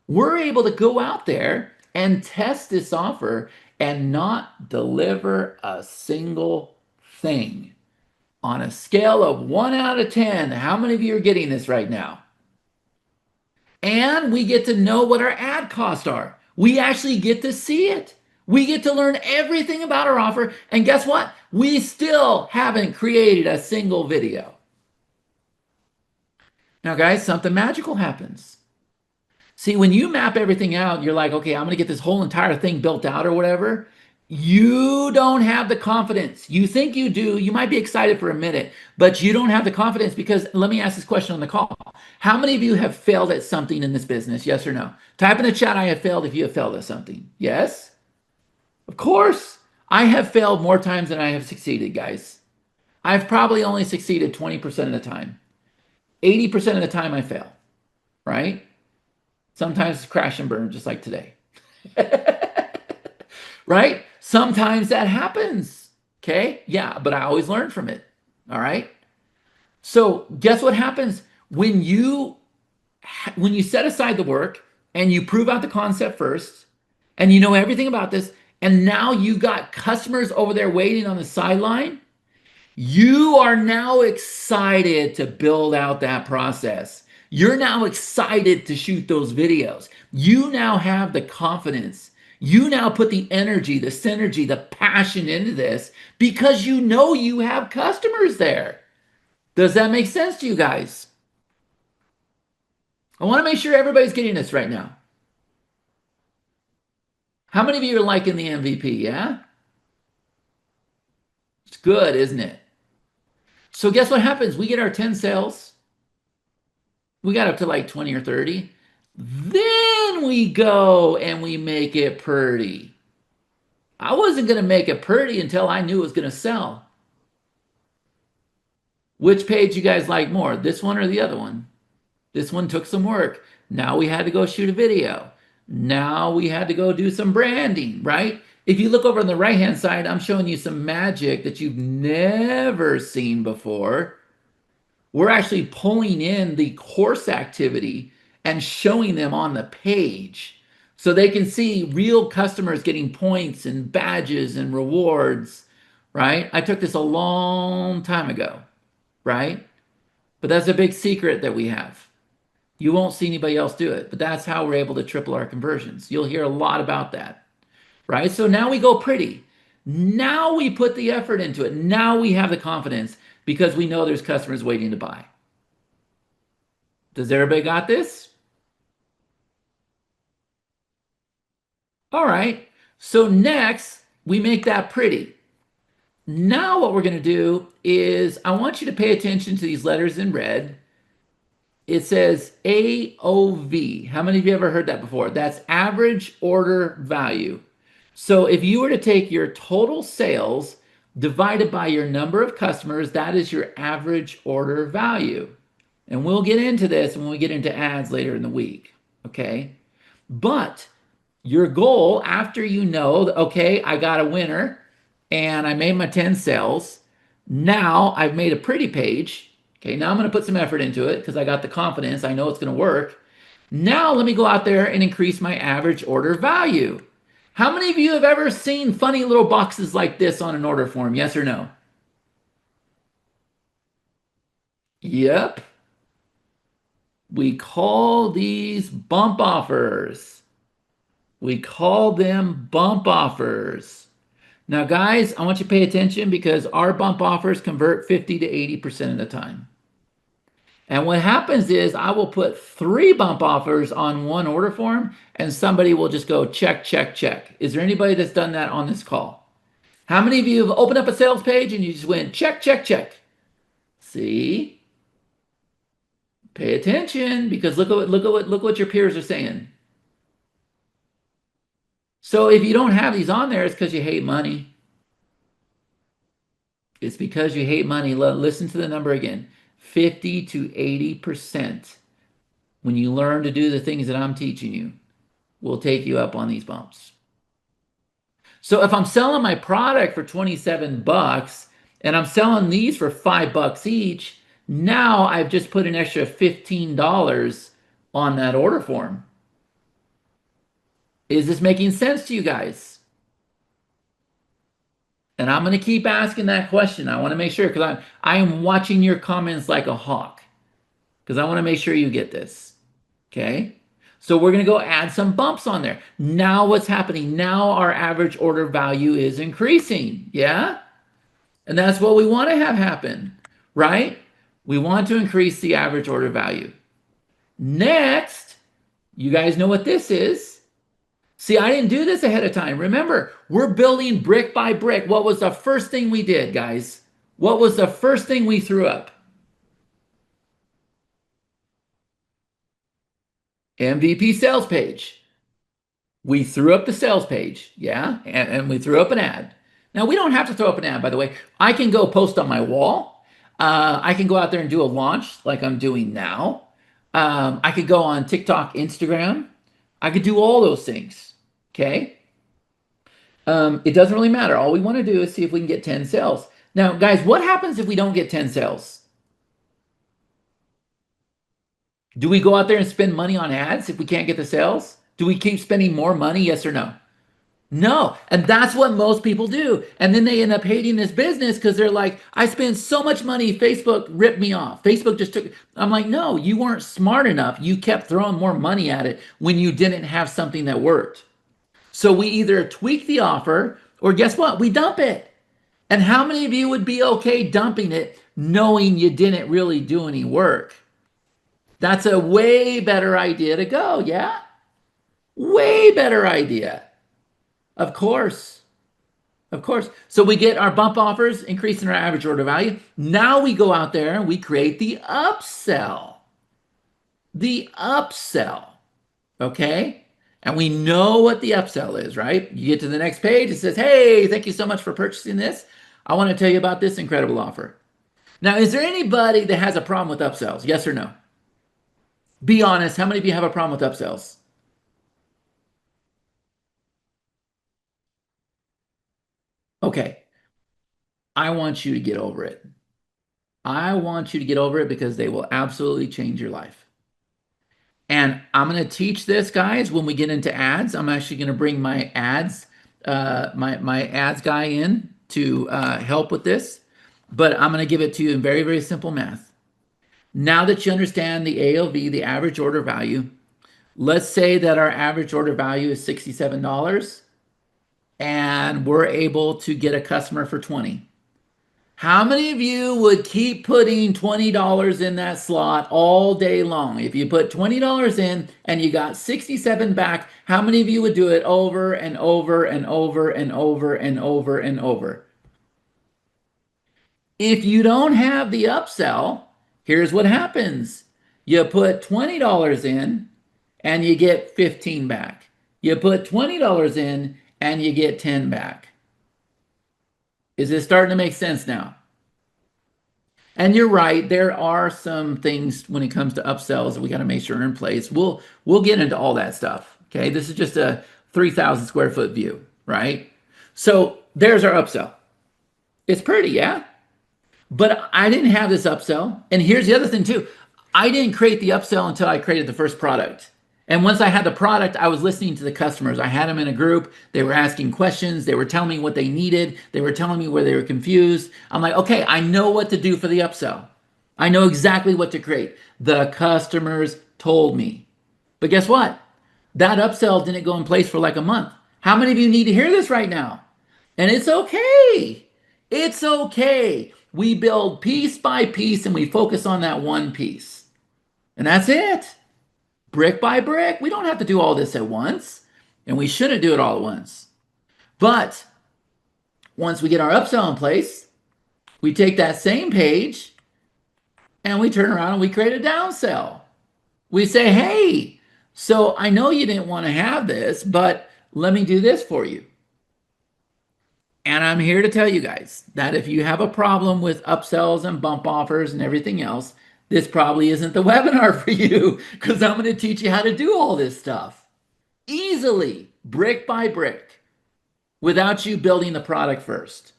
We're able to go out there and test this offer and not deliver a single thing. On a scale of 1 out of 10, how many of you are getting this right now? And we get to know what our ad costs are. We actually get to see it. We get to learn everything about our offer. And guess what? We still haven't created a single video. Now, guys, something magical happens. See, when you map everything out, you're like, okay, I'm going to get this whole entire thing built out or whatever. You don't have the confidence. You think you do. You might be excited for a minute, but you don't have the confidence because let me ask this question on the call. How many of you have failed at something in this business? Yes or no? Type in the chat, I have failed if you have failed at something. Yes? Of course. I have failed more times than I have succeeded, guys. I've probably only succeeded 20% of the time. 80% of the time I fail, right? Sometimes crash and burn, just like today. Right? Sometimes that happens. Okay? Yeah, but I always learn from it. All right? So guess what happens when you set aside the work and you prove out the concept first and you know everything about this and now you got customers over there waiting on the sideline, you are now excited to build out that process. You're now excited to shoot those videos. You now have the confidence. You now put the energy, the synergy, the passion into this because you know you have customers there. Does that make sense to you guys? I want to make sure everybody's getting this right now. How many of you are liking the MVP? Yeah? It's good, isn't it? So guess what happens? We get our 10 sales. We got up to like 20 or 30. Then we go and we make it pretty. I wasn't going to make it pretty until I knew it was going to sell. Which page you guys like more, this one or the other one? This one took some work. Now we had to go shoot a video. Now we had to go do some branding, right? If you look over on the right-hand side, I'm showing you some magic that you've never seen before. We're actually pulling in the course activity and showing them on the page so they can see real customers getting points and badges and rewards, right? I took this a long time ago, right? But that's a big secret that we have. You won't see anybody else do it, but that's how we're able to triple our conversions. You'll hear a lot about that, right? So now we go pretty. Now we put the effort into it. Now we have the confidence because we know there's customers waiting to buy. Does everybody got this? All right. So next, we make that pretty. Now what we're going to do is I want you to pay attention to these letters in red. It says AOV. How many of you ever heard that before? That's average order value. So if you were to take your total sales divided by your number of customers, that is your average order value. And we'll get into this when we get into ads later in the week, okay? But your goal after you know that, okay, I got a winner and I made my 10 sales. Now I've made a pretty page. Okay, now I'm going to put some effort into it because I got the confidence. I know it's going to work. Now let me go out there and increase my average order value. How many of you have ever seen funny little boxes like this on an order form? Yes or no? Yep. We call these bump offers. We call them bump offers. Now, guys, I want you to pay attention because our bump offers convert 50 to 80% of the time. And what happens is I will put 3 bump offers on one order form and somebody will just go check, check, check. Is there anybody that's done that on this call? How many of you have opened up a sales page and you just went check, check, check? See? Pay attention because look what your peers are saying. So if you don't have these on there, it's because you hate money. It's because you hate money. Listen to the number again. 50 to 80% when you learn to do the things that I'm teaching you will take you up on these bumps. So if I'm selling my product for 27 bucks and I'm selling these for $5 each, now I've just put an extra $15 on that order form. Is this making sense to you guys? And I'm going to keep asking that question. I want to make sure because I am watching your comments like a hawk because I want to make sure you get this. Okay. So we're going to go add some bumps on there. Now what's happening? Now our average order value is increasing. Yeah. And that's what we want to have happen, right? We want to increase the average order value. Next, you guys know what this is. See, I didn't do this ahead of time. Remember, we're building brick by brick. What was the first thing we did, guys? What was the first thing we threw up? MVP sales page. We threw up the sales page, yeah, and we threw up an ad. Now, we don't have to throw up an ad, by the way. I can go post on my wall. I can go out there and do a launch like I'm doing now. I could go on TikTok, Instagram. I could do all those things, okay? It doesn't really matter. All we want to do is see if we can get 10 sales. Now, guys, what happens if we don't get 10 sales? Do we go out there and spend money on ads if we can't get the sales? Do we keep spending more money? Yes or no? No. And that's what most people do. And then they end up hating this business because they're like, I spent so much money. Facebook ripped me off. Facebook just took it. I'm like, no, you weren't smart enough. You kept throwing more money at it when you didn't have something that worked. So we either tweak the offer or guess what? We dump it. And how many of you would be okay dumping it knowing you didn't really do any work? That's a way better idea to go, yeah? Way better idea. Of course. Of course. So we get our bump offers, increasing our average order value. Now we go out there and we create the upsell. The upsell. Okay? And we know what the upsell is, right? You get to the next page, it says, hey, thank you so much for purchasing this. I want to tell you about this incredible offer. Now, is there anybody that has a problem with upsells? Yes or no? Be honest. How many of you have a problem with upsells? Okay. I want you to get over it. I want you to get over it because they will absolutely change your life. And I'm going to teach this, guys, when we get into ads. I'm actually going to bring my ads, my ads guy in to help with this. But I'm going to give it to you in very, very simple math. Now that you understand the AOV, the average order value, let's say that our average order value is $67 and we're able to get a customer for 20. How many of you would keep putting $20 in that slot all day long? If you put $20 in and you got 67 back, how many of you would do it over and over and over and over and over and over? If you don't have the upsell, here's what happens. You put $20 in and you get 15 back. You put $20 in and you get 10 back. Is this starting to make sense now? And you're right, there are some things when it comes to upsells that we got to make sure are in place. We'll get into all that stuff. Okay, this is just a 3,000 square foot view, right? So there's our upsell. It's pretty, yeah. But I didn't have this upsell. And here's the other thing too. I didn't create the upsell until I created the first product. And once I had the product, I was listening to the customers. I had them in a group. They were asking questions. They were telling me what they needed. They were telling me where they were confused. I'm like, okay, I know what to do for the upsell. I know exactly what to create. The customers told me. But guess what? That upsell didn't go in place for like a month. How many of you need to hear this right now? And it's okay. It's okay. We build piece by piece and we focus on that one piece. And that's it. Brick by brick. We don't have to do all this at once. And we shouldn't do it all at once. But once we get our upsell in place, we take that same page and we turn around and we create a downsell. We say, hey, so I know you didn't want to have this, but let me do this for you. And I'm here to tell you guys that if you have a problem with upsells and bump offers and everything else, this probably isn't the webinar for you because I'm going to teach you how to do all this stuff easily, brick by brick, without you building the product first.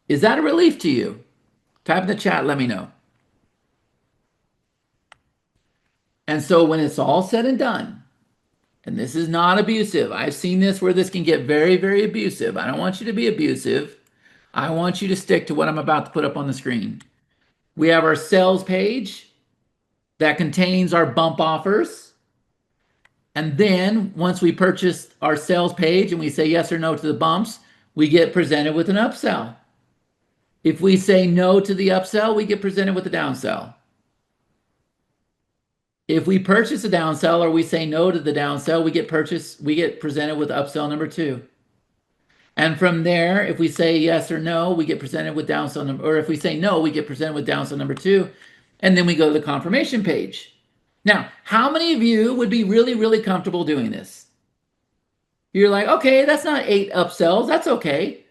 Is that a relief to you? Type in the chat, let me know. And so when it's all said and done, and this is not abusive. I've seen this where this can get very, very abusive. I don't want you to be abusive. I want you to stick to what I'm about to put up on the screen. We have our sales page that contains our bump offers. And then once we purchase our sales page and we say yes or no to the bumps, we get presented with an upsell. If we say no to the upsell, we get presented with a downsell. If we purchase a downsell or we say no to the downsell, we get presented with upsell number 2. And from there, if we say yes or no, we get presented with downsell number, or if we say no, we get presented with downsell number 2. And then we go to the confirmation page. Now, how many of you would be really, really comfortable doing this? You're like, okay, that's not 8 upsells. That's okay.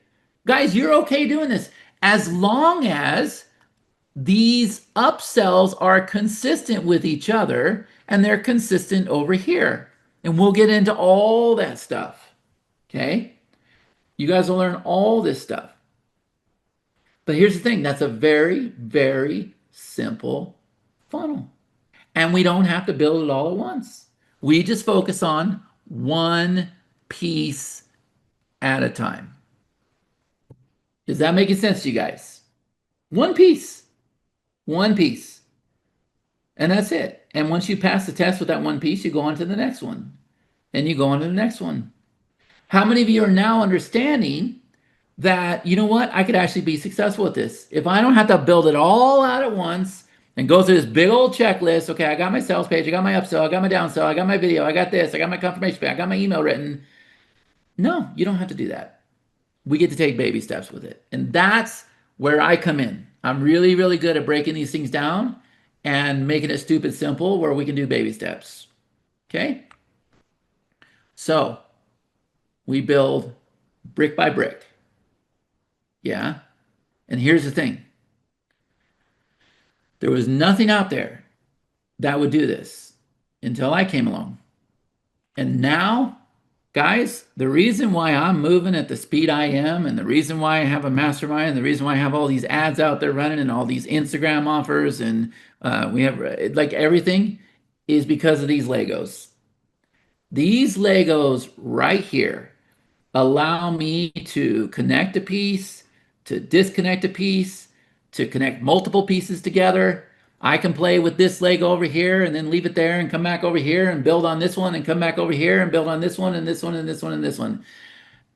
Guys, you're okay doing this as long as these upsells are consistent with each other and they're consistent over here. And we'll get into all that stuff. Okay? You guys will learn all this stuff. But here's the thing, that's a very, very simple funnel. And we don't have to build it all at once. We just focus on one piece at a time. Is that making sense to you guys? One piece. One piece. And that's it. And once you pass the test with that one piece, you go on to the next one. And you go on to the next one. How many of you are now understanding that, you know what, I could actually be successful with this? If I don't have to build it all out at once and go through this big old checklist, okay, I got my sales page, I got my upsell, I got my downsell, I got my video, I got this, I got my confirmation page, I got my email written. No, you don't have to do that. We get to take baby steps with it. And that's where I come in. I'm really, really good at breaking these things down and making it stupid simple where we can do baby steps. Okay? So we build brick by brick. Yeah. And here's the thing there was nothing out there that would do this until I came along. And now, guys, the reason why I'm moving at the speed I am, and the reason why I have a mastermind, and the reason why I have all these ads out there running and all these Instagram offers, and we have like everything is because of these Legos. These Legos right here allow me to connect a piece, to disconnect a piece, to connect multiple pieces together. I can play with this Lego over here and then leave it there and come back over here and build on this one and come back over here and build on this one and this one and this one and this one.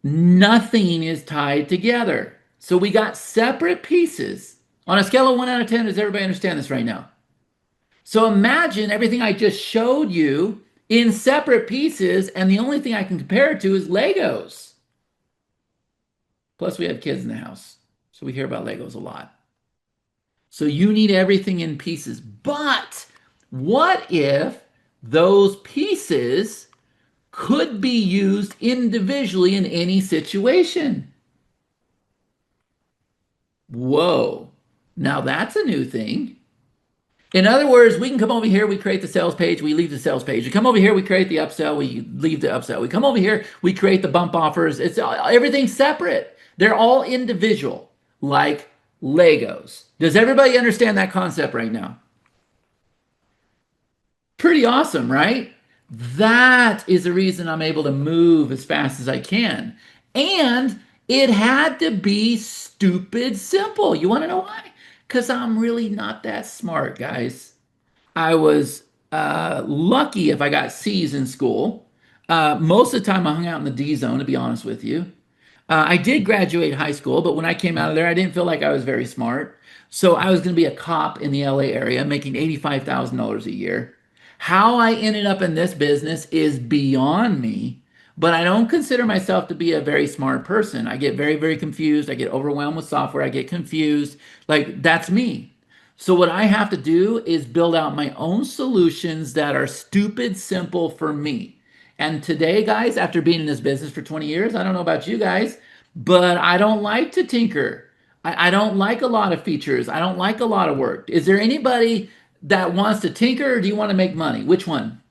Nothing is tied together. So we got separate pieces. On a scale of 1 out of 10, does everybody understand this right now? So imagine everything I just showed you in separate pieces, and the only thing I can compare it to is Legos. Plus, we have kids in the house, so we hear about Legos a lot. So you need everything in pieces. But what if those pieces could be used individually in any situation? Whoa. Now that's a new thing. In other words, we can come over here, we create the sales page, we leave the sales page. We come over here, we create the upsell, we leave the upsell. We come over here, we create the bump offers. It's everything's separate. They're all individual, like Legos. Does everybody understand that concept right now? Pretty awesome, right? That is the reason I'm able to move as fast as I can. And it had to be stupid simple. You want to know why? Because I'm really not that smart, guys. I was lucky if I got C's in school. Most of the time I hung out in the D zone, to be honest with you. I did graduate high school, but when I came out of there, I didn't feel like I was very smart. So I was going to be a cop in the LA area making $85,000 a year. How I ended up in this business is beyond me, but I don't consider myself to be a very smart person. I get very, very confused. I get overwhelmed with software. I get confused. Like, that's me. So what I have to do is build out my own solutions that are stupid simple for me. And today, guys, after being in this business for 20 years, I don't know about you guys, but I don't like to tinker. I don't like a lot of features. I don't like a lot of work. Is there anybody that wants to tinker, or do you want to make money? Which one?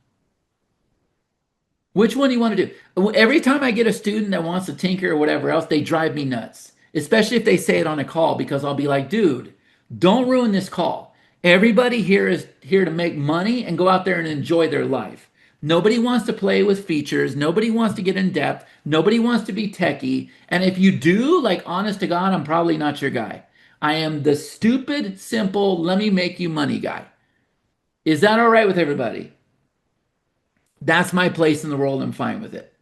Which one do you want to do? Every time I get a student that wants to tinker or whatever else, they drive me nuts, especially if they say it on a call, because I'll be like, dude, don't ruin this call. Everybody here is here to make money and go out there and enjoy their life. Nobody wants to play with features. Nobody wants to get in depth. Nobody wants to be techie. And if you do, like, honest to God, I'm probably not your guy. I am the stupid, simple, let me make you money guy. Is that all right with everybody? That's my place in the world. I'm fine with it.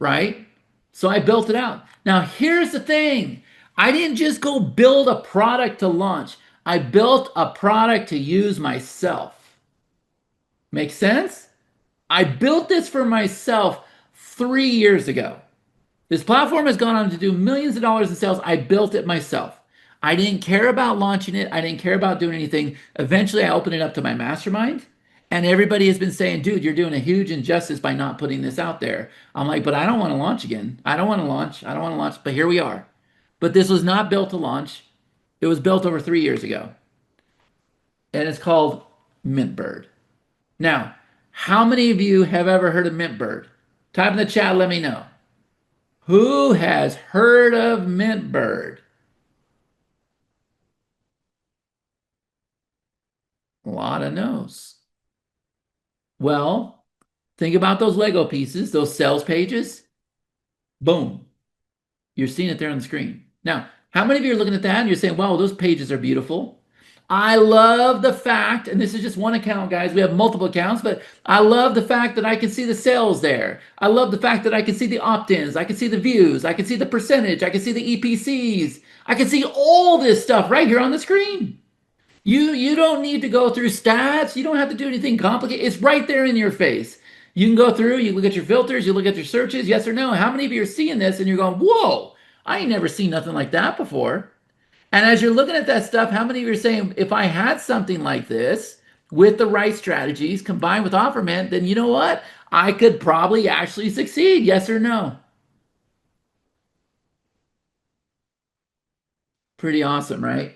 Right? So I built it out. Now, here's the thing. I didn't just go build a product to launch. I built a product to use myself. Make sense? I built this for myself 3 years ago. This platform has gone on to do millions of dollars in sales. I built it myself. I didn't care about launching it. I didn't care about doing anything. Eventually, I opened it up to my mastermind. And everybody has been saying, dude, you're doing a huge injustice by not putting this out there. I'm like, but I don't want to launch again. I don't want to launch. I don't want to launch. But here we are. But this was not built to launch. It was built over 3 years ago. And it's called MintBird. Now, how many of you have ever heard of MintBird? Type in the chat, let me know. Who has heard of MintBird? A lot of no's. Well, think about those Lego pieces, those sales pages. Boom. You're seeing it there on the screen. Now, how many of you are looking at that and you're saying, wow, those pages are beautiful? I love the fact, and this is just one account, guys. We have multiple accounts, but I love the fact that I can see the sales there. I love the fact that I can see the opt-ins. I can see the views. I can see the percentage. I can see the EPCs. I can see all this stuff right here on the screen. You don't need to go through stats. You don't have to do anything complicated. It's right there in your face. You can go through, you look at your filters, you look at your searches, yes or no. How many of you are seeing this and you're going, whoa, I ain't never seen nothing like that before. And as you're looking at that stuff, how many of you are saying, if I had something like this with the right strategies combined with OfferMint, then you know what? I could probably actually succeed. Yes or no? Pretty awesome, right?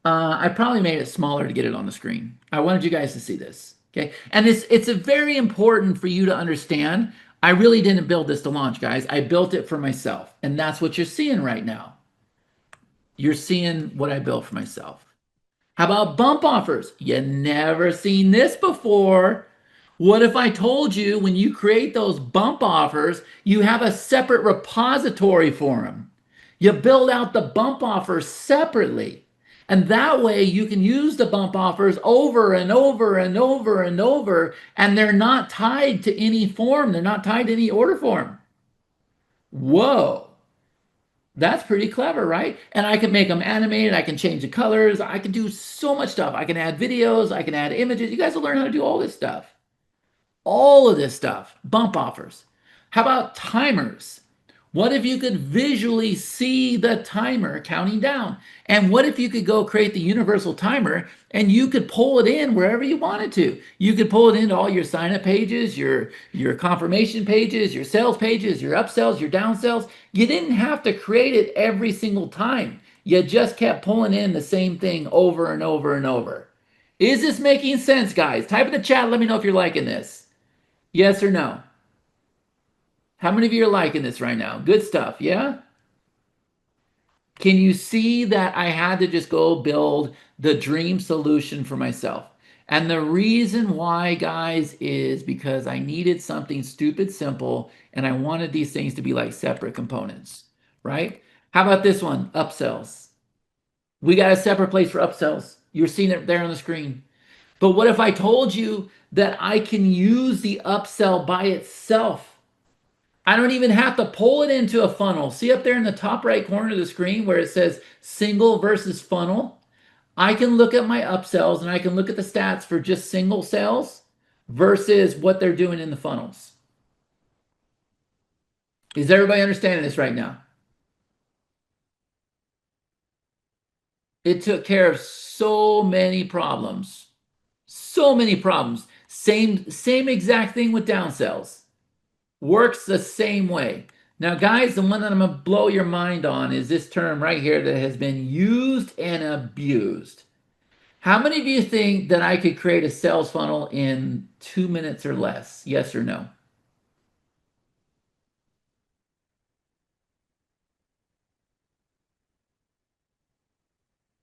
I probably made it smaller to get it on the screen. I wanted you guys to see this. Okay. And it's a very important for you to understand. I really didn't build this to launch, guys. I built it for myself. And that's what you're seeing right now. You're seeing what I built for myself. How about bump offers? You never seen this before. What if I told you when you create those bump offers, you have a separate repository for them? You build out the bump offers separately. And that way you can use the bump offers over and over and over and over, and they're not tied to any form. They're not tied to any order form. Whoa. That's pretty clever, right? And I can make them animated. I can change the colors. I can do so much stuff. I can add videos. I can add images. You guys will learn how to do all this stuff. All of this stuff. Bump offers. How about timers? What if you could visually see the timer counting down? And what if you could go create the universal timer and you could pull it in wherever you wanted to? You could pull it into all your sign up pages, your confirmation pages, your sales pages, your upsells, your downsells. You didn't have to create it every single time. You just kept pulling in the same thing over and over and over. Is this making sense, guys? Type in the chat. Let me know if you're liking this. Yes or no? How many of you are liking this right now? Good stuff, yeah? Can you see that I had to just go build the dream solution for myself? And the reason why, guys, is because I needed something stupid simple and I wanted these things to be like separate components, right? How about this one? Upsells. We got a separate place for upsells. You're seeing it there on the screen. But what if I told you that I can use the upsell by itself? I don't even have to pull it into a funnel. See up there in the top right corner of the screen where it says single versus funnel? I can look at my upsells and I can look at the stats for just single sales versus what they're doing in the funnels. Is everybody understanding this right now? It took care of so many problems. So many problems. Same exact thing with downsells. Works the same way. Now, guys, the one that I'm going to blow your mind on is this term right here that has been used and abused. How many of you think that I could create a sales funnel in 2 minutes or less? Yes or no?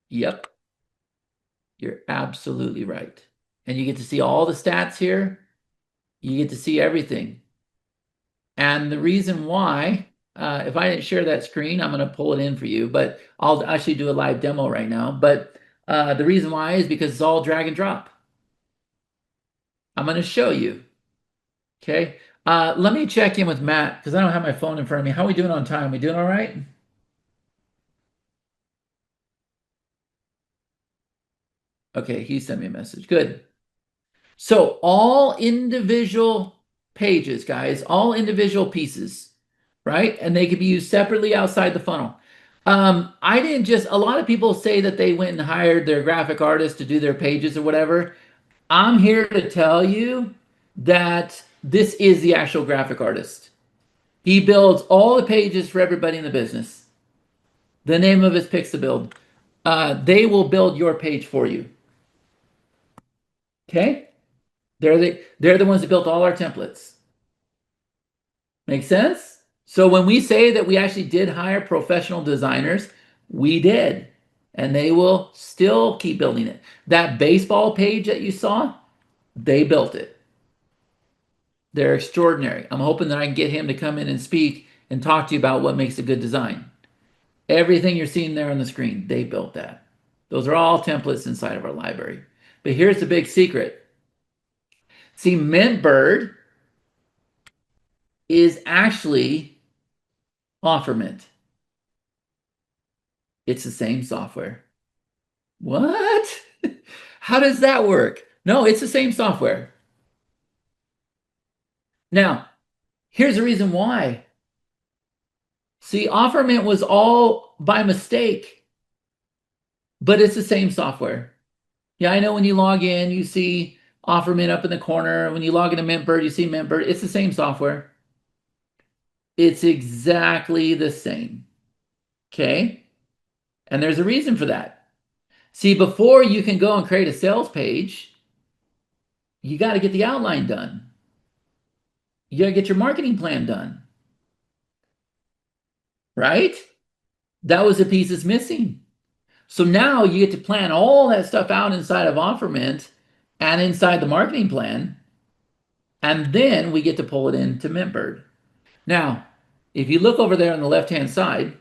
Yep, you're absolutely right. And you get to see all the stats here. You get to see everything. And the reason why, if I didn't share that screen, I'm going to pull it in for you, but I'll actually do a live demo right now. But the reason why is because it's all drag and drop. I'm going to show you. Okay. Let me check in with Matt because I don't have my phone in front of me. How are we doing on time? We doing all right? Okay, he sent me a message. Good. So all individual pages, guys, all individual pieces, right? And they could be used separately outside the funnel. I didn't just, a lot of people say that they went and hired their graphic artist to do their pages or whatever. I'm here to tell you that this is the actual graphic artist. He builds all the pages for everybody in the business. The name of his Pixabuild. They will build your page for you. Okay? They're the ones that built all our templates. Make sense? So when we say that we actually did hire professional designers, we did. And they will still keep building it. That baseball page that you saw, they built it. They're extraordinary. I'm hoping that I can get him to come in and speak and talk to you about what makes a good design. Everything you're seeing there on the screen, they built that. Those are all templates inside of our library. But here's the big secret. See, MintBird is actually OfferMint. It's the same software. What? How does that work? No, it's the same software. Now, here's the reason why. See, OfferMint was all by mistake, but it's the same software. Yeah, I know when you log in, you see OfferMint up in the corner. When you log into MintBird, you see MintBird. It's the same software. It's exactly the same. Okay? And there's a reason for that. See, before you can go and create a sales page, you got to get the outline done. You got to get your marketing plan done, right? That was the piece that's missing. So now you get to plan all that stuff out inside of OfferMint and inside the marketing plan, and then we get to pull it into MintBird. Now, if you look over there on the left-hand side,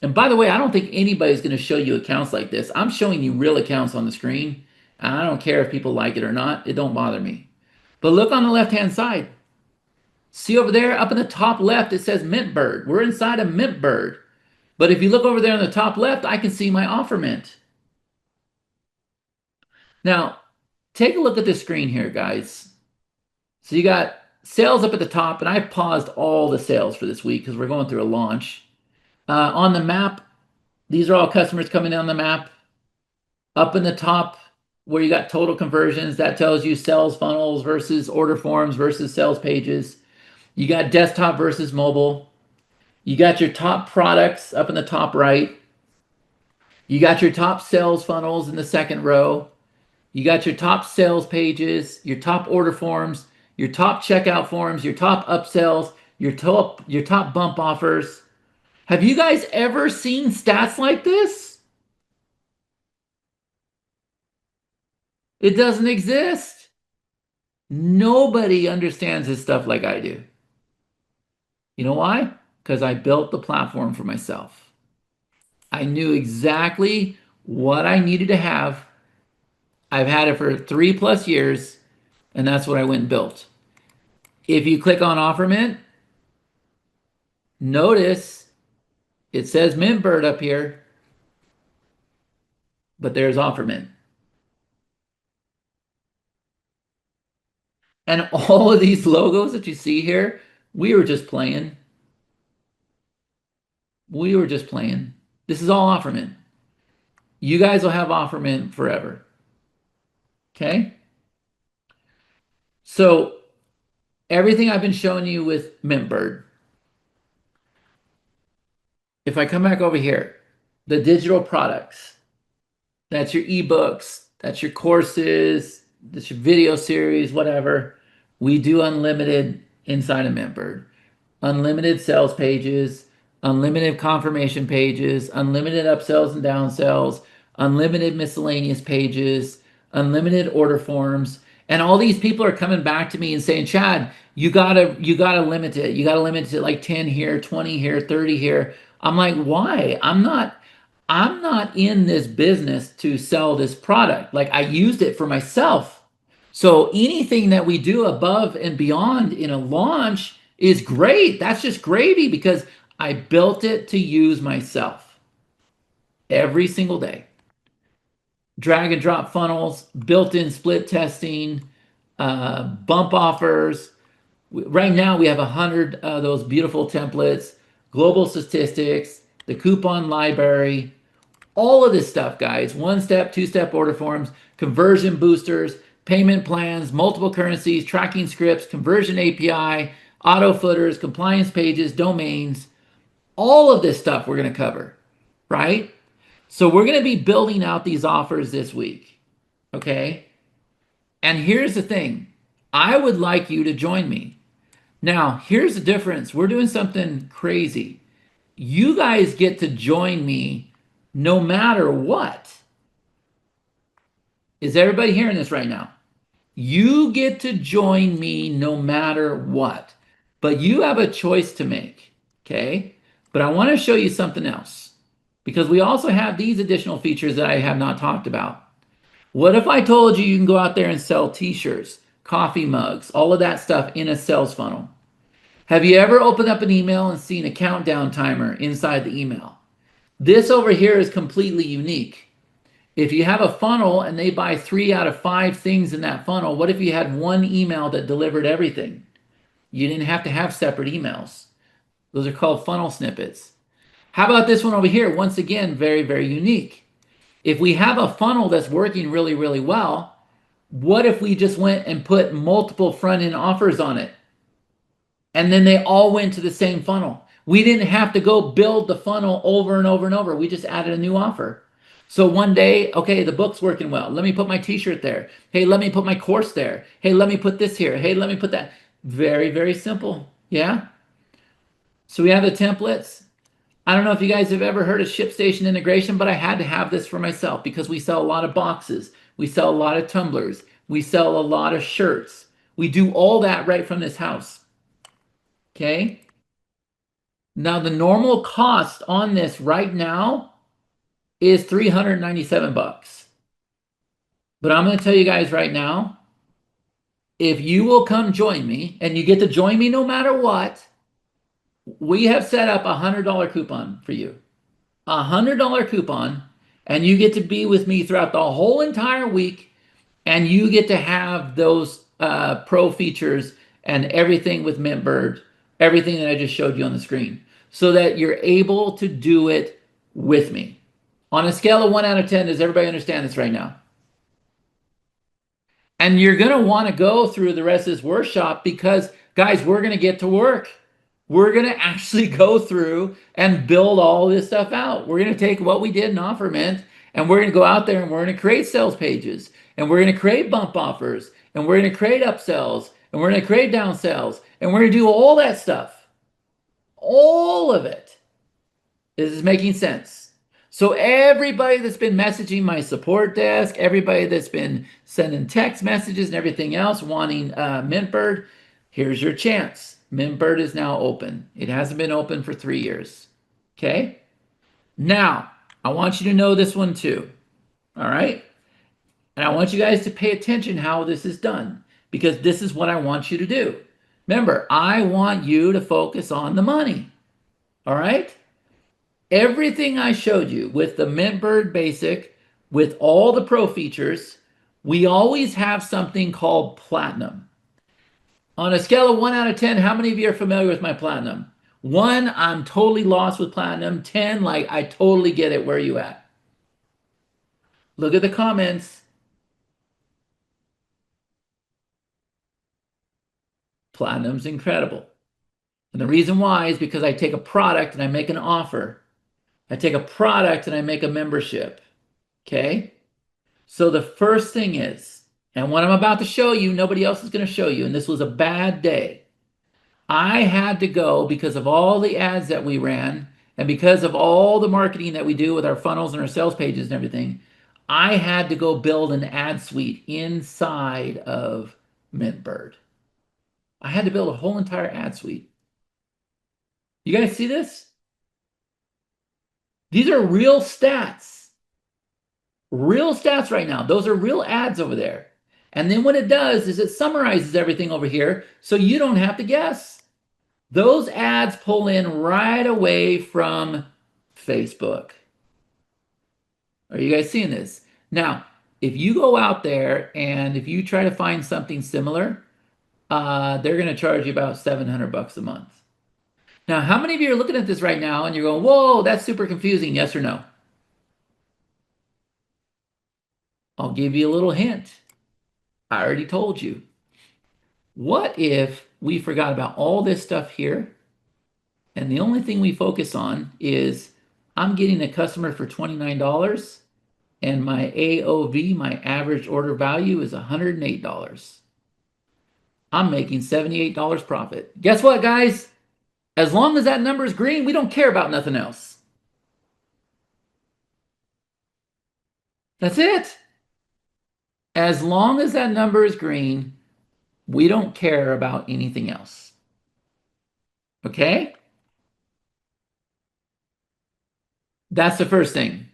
and by the way, I don't think anybody's going to show you accounts like this. I'm showing you real accounts on the screen, and I don't care if people like it or not. It don't bother me. But look on the left-hand side. See over there up in the top left, it says MintBird. We're inside of MintBird. But if you look over there on the top left, I can see my OfferMint. Now, take a look at this screen here, guys. So you got sales up at the top, and I paused all the sales for this week because we're going through a launch. On the map, these are all customers coming down the map. Up in the top, where you got total conversions, that tells you sales funnels versus order forms versus sales pages. You got desktop versus mobile. You got your top products up in the top right. You got your top sales funnels in the second row. You got your top sales pages, your top order forms, your top checkout forms, your top upsells, your top bump offers. Have you guys ever seen stats like this? It doesn't exist. Nobody understands this stuff like I do. You know why? Because I built the platform for myself. I knew exactly what I needed to have. I've had it for 3+ years, and that's what I went and built. If you click on OfferMint, notice it says MintBird up here, but there's OfferMint. And all of these logos that you see here, we were just playing. We were just playing. This is all OfferMint. You guys will have OfferMint forever. Okay? So everything I've been showing you with MintBird, if I come back over here, the digital products, that's your ebooks, that's your courses, that's your video series, whatever. We do unlimited inside of MintBird. Unlimited sales pages, unlimited confirmation pages, unlimited upsells and downsells, unlimited miscellaneous pages, unlimited order forms. And all these people are coming back to me and saying, Chad, you gotta limit it. You gotta limit it to like 10 here, 20 here, 30 here. I'm like, why? I'm not in this business to sell this product. Like I used it for myself. So anything that we do above and beyond in a launch is great. That's just gravy because I built it to use myself every single day. Drag and drop funnels, built-in split testing, bump offers. Right now we have 100 of those beautiful templates, global statistics, the coupon library, all of this stuff, guys. 1-step, 2-step order forms, conversion boosters, payment plans, multiple currencies, tracking scripts, conversion API, auto footers, compliance pages, domains, all of this stuff we're going to cover, right? So we're going to be building out these offers this week, okay? And here's the thing. I would like you to join me. Now, here's the difference. We're doing something crazy. You guys get to join me no matter what. Is everybody hearing this right now? You get to join me no matter what, but you have a choice to make, okay? But I want to show you something else because we also have these additional features that I have not talked about. What if I told you you can go out there and sell t-shirts, coffee mugs, all of that stuff in a sales funnel? Have you ever opened up an email and seen a countdown timer inside the email? This over here is completely unique. If you have a funnel and they buy 3 out of 5 things in that funnel, what if you had one email that delivered everything? You didn't have to have separate emails. Those are called funnel snippets. How about this one over here? Once again, very, very unique. If we have a funnel that's working really, really well, what if we just went and put multiple front end offers on it? And then they all went to the same funnel. We didn't have to go build the funnel over and over and over. We just added a new offer. So one day, okay, the book's working well. Let me put my t-shirt there. Hey, let me put my course there. Hey, let me put this here. Hey, let me put that. Very, very simple. Yeah. So we have the templates. I don't know if you guys have ever heard of ShipStation integration, but I had to have this for myself because we sell a lot of boxes. We sell a lot of tumblers. We sell a lot of shirts. We do all that right from this house. Okay. Now the normal cost on this right now is 397 bucks. But I'm going to tell you guys right now, if you will come join me, and you get to join me no matter what, we have set up a $100 coupon for you. A $100 coupon, and you get to be with me throughout the whole entire week, and you get to have those pro features and everything with MintBird, everything that I just showed you on the screen, so that you're able to do it with me. On a scale of 1 out of 10, does everybody understand this right now? And you're going to want to go through the rest of this workshop because, guys, we're going to get to work. We're going to actually go through and build all this stuff out. We're going to take what we did in OfferMint, and we're going to go out there and we're going to create sales pages, and we're going to create bump offers, and we're going to create upsells, and we're going to create downsells, and we're going to do all that stuff. All of it. This is making sense. So everybody that's been messaging my support desk, everybody that's been sending text messages and everything else wanting MintBird, here's your chance. MintBird is now open. It hasn't been open for 3 years. Okay? Now, I want you to know this one too. All right? And I want you guys to pay attention how this is done, because this is what I want you to do. Remember, I want you to focus on the money. All right? Everything I showed you with the MintBird Basic, with all the pro features, we always have something called Platinum. On a scale of 1 out of 10, how many of you are familiar with my Platinum? 1, I'm totally lost with Platinum. 10, like I totally get it. Where are you at? Look at the comments. Platinum's incredible. And the reason why is because I take a product and I make an offer. I take a product and I make a membership. Okay? So the first thing is, and what I'm about to show you, nobody else is going to show you, and this was a bad day. I had to go, because of all the ads that we ran and because of all the marketing that we do with our funnels and our sales pages and everything, I had to go build an ad suite inside of MintBird. I had to build a whole entire ad suite. You guys see this? These are real stats. Real stats right now. Those are real ads over there. And then what it does is it summarizes everything over here so you don't have to guess. Those ads pull in right away from Facebook. Are you guys seeing this? Now, if you go out there and if you try to find something similar, they're going to charge you about 700 bucks a month. Now, how many of you are looking at this right now and you're going, whoa, that's super confusing, yes or no? I'll give you a little hint. I already told you. What if we forgot about all this stuff here, and the only thing we focus on is I'm getting a customer for $29, and my AOV, my average order value, is $108. I'm making $78 profit. Guess what, guys? As long as that number is green, we don't care about nothing else. That's it. As long as that number is green, we don't care about anything else. Okay? That's the first thing.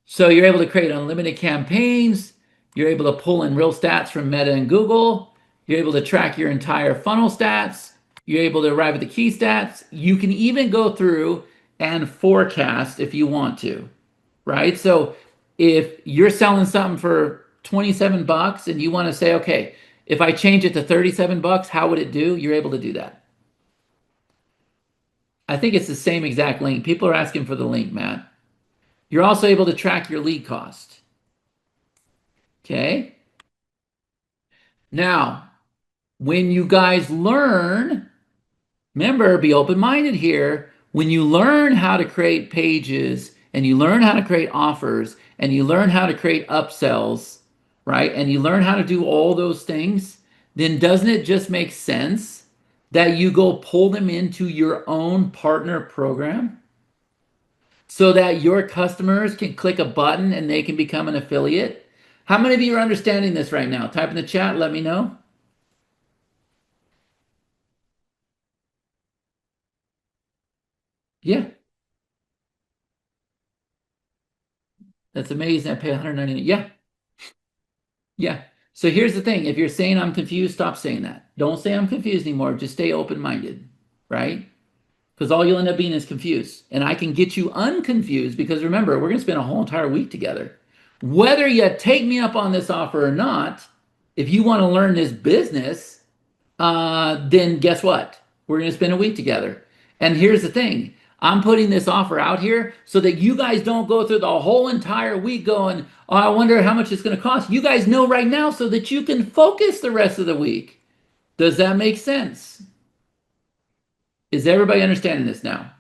So you're able to create unlimited campaigns. You're able to pull in real stats from Meta and Google. You're able to track your entire funnel stats. You're able to arrive at the key stats. You can even go through and forecast if you want to, right? So if you're selling something for 27 bucks and you want to say, okay, if I change it to 37 bucks, how would it do? You're able to do that. I think it's the same exact link. People are asking for the link, Matt. You're also able to track your lead cost. Okay. Now, when you guys learn, remember, be open-minded here. When you learn how to create pages and you learn how to create offers and you learn how to create upsells, right? And you learn how to do all those things, then doesn't it just make sense that you go pull them into your own partner program so that your customers can click a button and they can become an affiliate? How many of you are understanding this right now? Type in the chat, let me know. Yeah, that's amazing. I pay 199. Yeah, yeah. So here's the thing. If you're saying I'm confused, stop saying that. Don't say I'm confused anymore. Just stay open-minded, right? Because all you'll end up being is confused. And I can get you unconfused because remember, we're going to spend a whole entire week together. Whether you take me up on this offer or not, if you want to learn this business, then guess what? We're going to spend a week together. And here's the thing. I'm putting this offer out here so that you guys don't go through the whole entire week going, oh, I wonder how much it's going to cost. You guys know right now so that you can focus the rest of the week. Does that make sense? Is everybody understanding this now?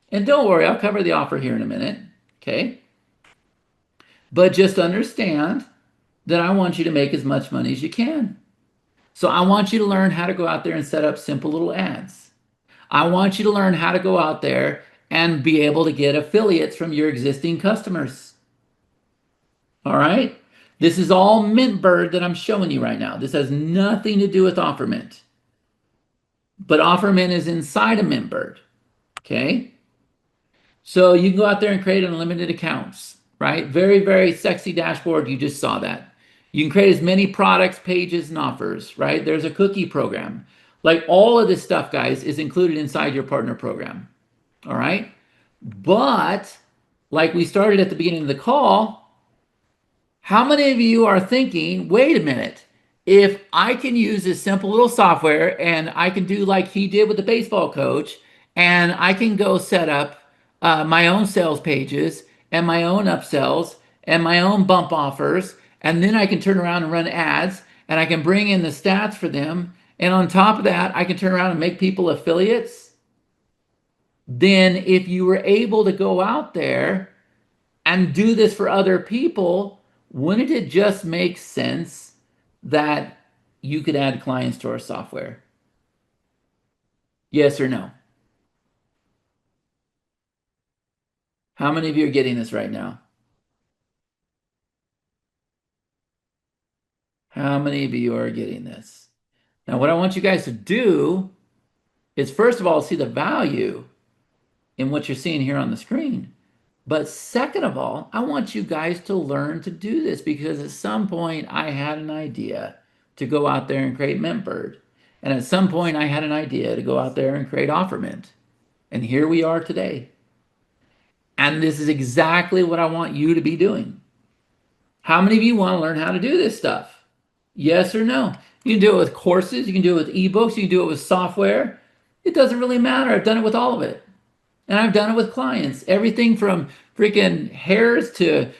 And don't worry, I'll cover the offer here in a minute. Okay. But just understand that I want you to make as much money as you can. So I want you to learn how to go out there and set up simple little ads. I want you to learn how to go out there and be able to get affiliates from your existing customers. All right? This is all MintBird that I'm showing you right now. This has nothing to do with OfferMint. But OfferMint is inside of MintBird. Okay? So you can go out there and create unlimited accounts, right? Very, very sexy dashboard. You just saw that. You can create as many products, pages, and offers, right? There's a cookie program. Like all of this stuff, guys, is included inside your partner program. All right. But like we started at the beginning of the call, how many of you are thinking, wait a minute, if I can use this simple little software and I can do like he did with the baseball coach, and I can go set up my own sales pages and my own upsells and my own bump offers, and then I can turn around and run ads and I can bring in the stats for them. And on top of that, I can turn around and make people affiliates. Then if you were able to go out there and do this for other people, wouldn't it just make sense that you could add clients to our software? Yes or no? How many of you are getting this right now? How many of you are getting this? Now, what I want you guys to do is, first of all, see the value in what you're seeing here on the screen. But second of all, I want you guys to learn to do this because at some point I had an idea to go out there and create MintBird. And at some point I had an idea to go out there and create OfferMint. And here we are today. And this is exactly what I want you to be doing. How many of you want to learn how to do this stuff? Yes or no? You can do it with courses, you can do it with ebooks, you can do it with software. It doesn't really matter. I've done it with all of it. And I've done it with clients. Everything from freaking hairs to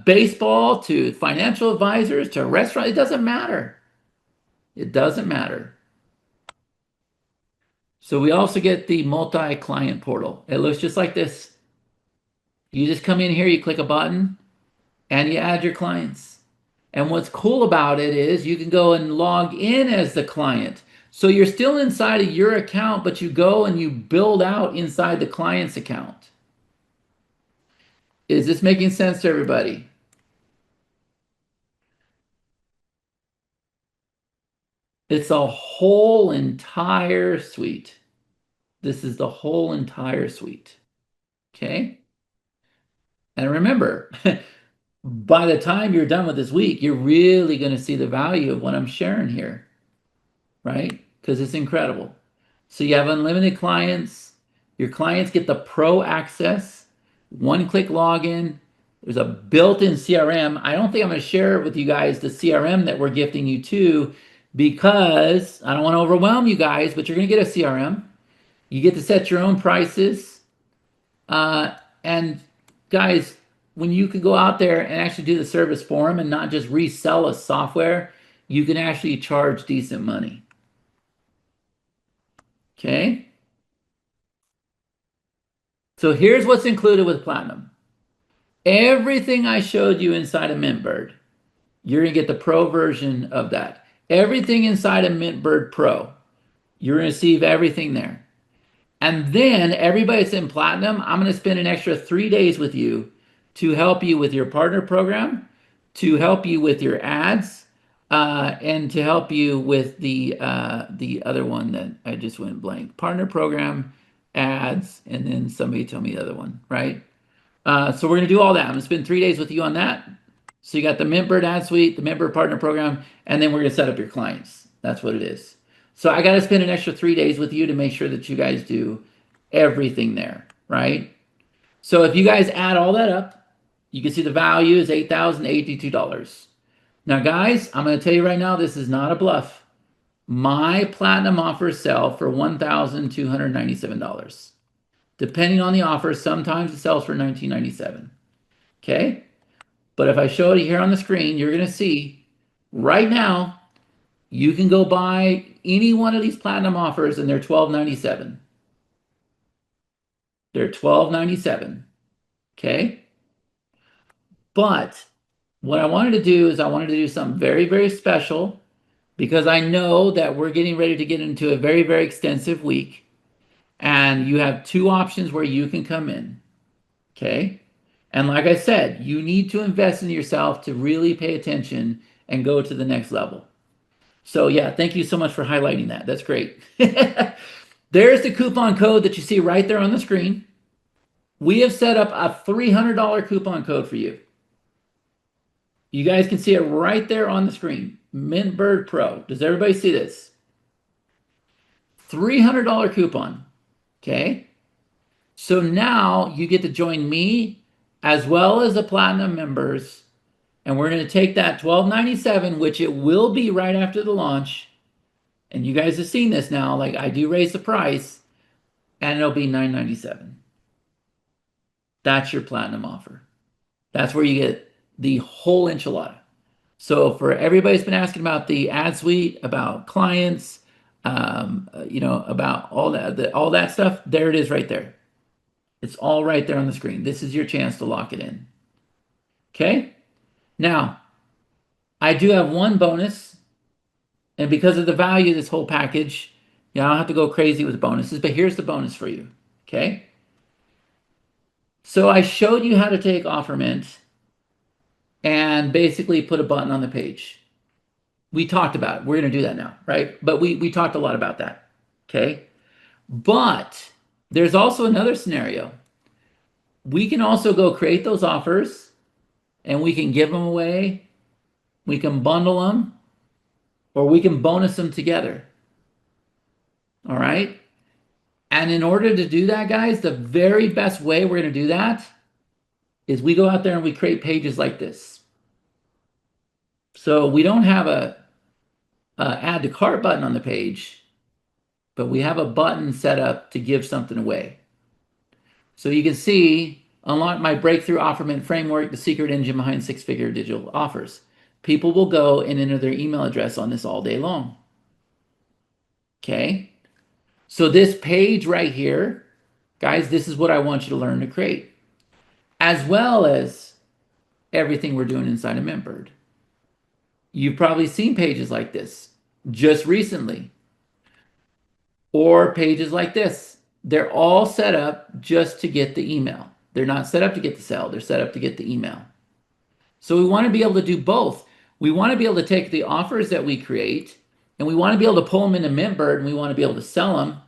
baseball to financial advisors to restaurant. It doesn't matter. It doesn't matter. So we also get the multi-client portal. It looks just like this. You just come in here, you click a button, and you add your clients. And what's cool about it is you can go and log in as the client. So you're still inside of your account, but you go and you build out inside the client's account. Is this making sense to everybody? It's a whole entire suite. This is the whole entire suite. Okay? And remember, by the time you're done with this week, you're really going to see the value of what I'm sharing here, right? Because it's incredible. So you have unlimited clients. Your clients get the pro access, one-click login. There's a built-in CRM. I don't think I'm going to share with you guys the CRM that we're gifting you to because I don't want to overwhelm you guys, but you're going to get a CRM. You get to set your own prices. Uh, and guys, when you can go out there and actually do the service for them and not just resell a software, you can actually charge decent money. Okay. So here's what's included with Platinum. Everything I showed you inside of MintBird, you're going to get the pro version of that. Everything inside of MintBird Pro, you're going to receive everything there. And then everybody that's in Platinum, I'm going to spend an extra 3 days with you to help you with your partner program, to help you with your ads, and to help you with the other one that I just went blank. Partner program, ads, and then somebody tell me the other one, right? So we're going to do all that. I'm going to spend 3 days with you on that. So you got the MintBird ad suite, the MintBird partner program, and then we're going to set up your clients. That's what it is. So I got to spend an extra 3 days with you to make sure that you guys do everything there, right? So if you guys add all that up, you can see the value is $8,082. Now, guys, I'm going to tell you right now, this is not a bluff. My platinum offers sell for $1,297. Depending on the offer, sometimes it sells for $1,997. Okay? But if I show it here on the screen, you're going to see right now, you can go buy any one of these platinum offers and they're $1,297. They're $1,297. Okay? But what I wanted to do is I wanted to do something very, very special because I know that we're getting ready to get into a very, very extensive week. And you have two options where you can come in. Okay? And like I said, you need to invest in yourself to really pay attention and go to the next level. So yeah, thank you so much for highlighting that. That's great. There's the coupon code that you see right there on the screen. We have set up a $300 coupon code for you. You guys can see it right there on the screen. MintBird Pro. Does everybody see this? $300 coupon. Okay. So now you get to join me as well as the platinum members. And we're going to take that $12.97, which it will be right after the launch. And you guys have seen this now. Like I do raise the price and it'll be $9.97. That's your platinum offer. That's where you get the whole enchilada. So for everybody who's been asking about the ad suite, about clients, about all that stuff, there it is right there. It's all right there on the screen. This is your chance to lock it in. Okay? Now, I do have one bonus, and because of the value of this whole package, I don't have to go crazy with bonuses, but here's the bonus for you. Okay? So I showed you how to take OfferMint and basically put a button on the page. We talked about it. We're going to do that now, right? But we talked a lot about that. Okay? But there's also another scenario. We can also go create those offers and we can give them away. We can bundle them or we can bonus them together. All right? And in order to do that, guys, the very best way we're going to do that is we go out there and we create pages like this. So we don't have a add to cart button on the page, but we have a button set up to give something away. So you can see, unlock my breakthrough offerment framework, the secret engine behind six-figure digital offers. People will go and enter their email address on this all day long. Okay? So this page right here, guys, this is what I want you to learn to create, as well as everything we're doing inside of MintBird. You've probably seen pages like this just recently, or pages like this. They're all set up just to get the email. They're not set up to get the sell. They're set up to get the email. So we want to be able to do both. We want to be able to take the offers that we create and we want to be able to pull them into MintBird and we want to be able to sell them.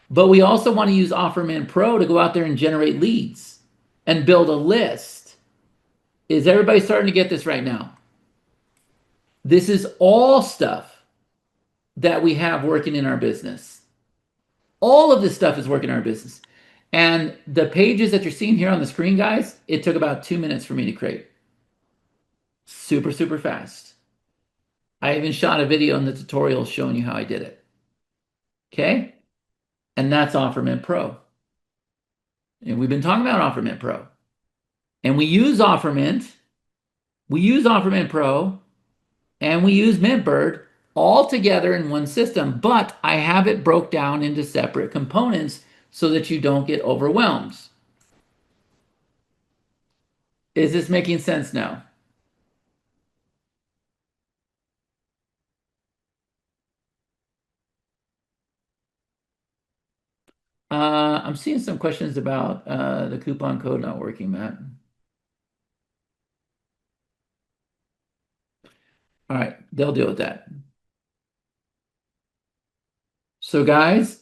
But we also want to use OfferMint Pro to go out there and generate leads and build a list. Is everybody starting to get this right now? This is all stuff that we have working in our business. All of this stuff is working in our business. And the pages that you're seeing here on the screen, guys, it took about 2 minutes for me to create. Super, super fast. I even shot a video in the tutorial showing you how I did it. Okay? and that's OfferMint Pro. And we've been talking about OfferMint Pro. And we use OfferMint Pro, and we use MintBird all together in one system, but I have it broke down into separate components so that you don't get overwhelmed. Is this making sense now? I'm seeing some questions about the coupon code not working, Matt. All right, they'll deal with that. So guys,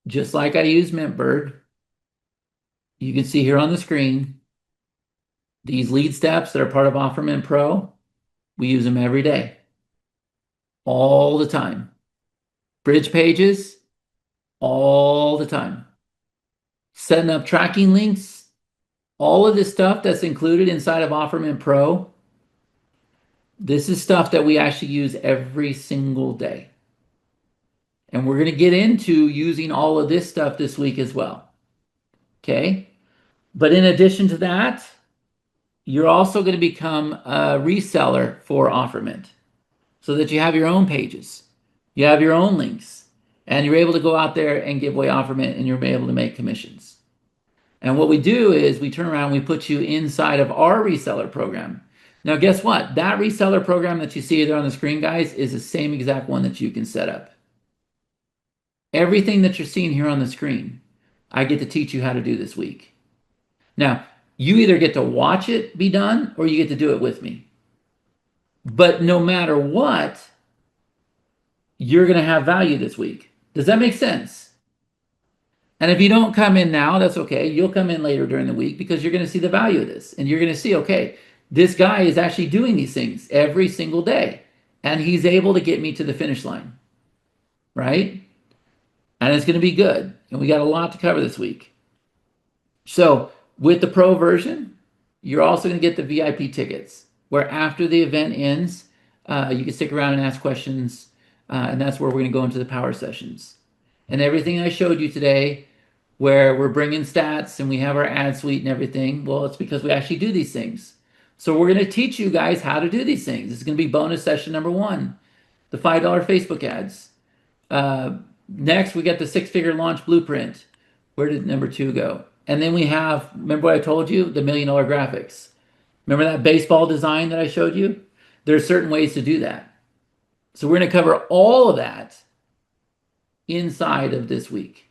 just like I use MintBird, you can see here on the screen, these lead steps that are part of OfferMint Pro, we use them every day, all the time. Bridge pages, all the time. Setting up tracking links, all of this stuff that's included inside of OfferMint Pro, this is stuff that we actually use every single day. And we're going to get into using all of this stuff this week as well. Okay? But in addition to that, you're also going to become a reseller for OfferMint so that you have your own pages, you have your own links, and you're able to go out there and give away OfferMint and you're able to make commissions. And what we do is we turn around, we put you inside of our reseller program. Now, guess what? That reseller program that you see there on the screen, guys, is the same exact one that you can set up. Everything that you're seeing here on the screen, I get to teach you how to do this week. Now, you either get to watch it be done or you get to do it with me. But no matter what, you're going to have value this week. Does that make sense? And if you don't come in now, that's okay. You'll come in later during the week because you're going to see the value of this. And you're going to see, okay, this guy is actually doing these things every single day. And he's able to get me to the finish line. Right? And it's going to be good. And we got a lot to cover this week. So with the pro version, you're also going to get the VIP tickets, where after the event ends, you can stick around and ask questions. And that's where we're going to go into the power sessions. And everything I showed you today, where we're bringing stats and we have our ad suite and everything, well, it's because we actually do these things. So we're going to teach you guys how to do these things. This is going to be bonus session number 1, the $5 Facebook ads. Next, we got the 6-figure launch blueprint. Where did number 2 go? And then we have, remember what I told you? The $1 million graphics. Remember that baseball design that I showed you? There are certain ways to do that. So we're going to cover all of that inside of this week.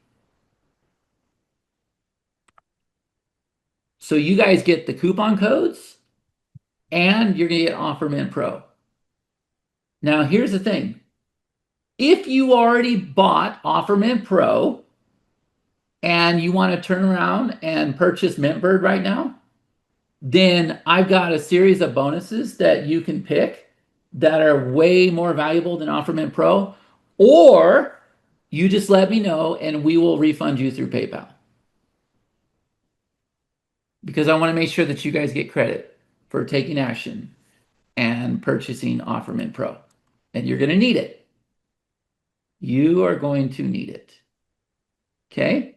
So you guys get the coupon codes and you're going to get OfferMint Pro. Now, here's the thing. If you already bought OfferMint Pro and you want to turn around and purchase MintBird right now, then I've got a series of bonuses that you can pick that are way more valuable than OfferMint Pro, or you just let me know and we will refund you through PayPal. Because I want to make sure that you guys get credit for taking action and purchasing OfferMint Pro. And you're going to need it. You are going to need it. Okay?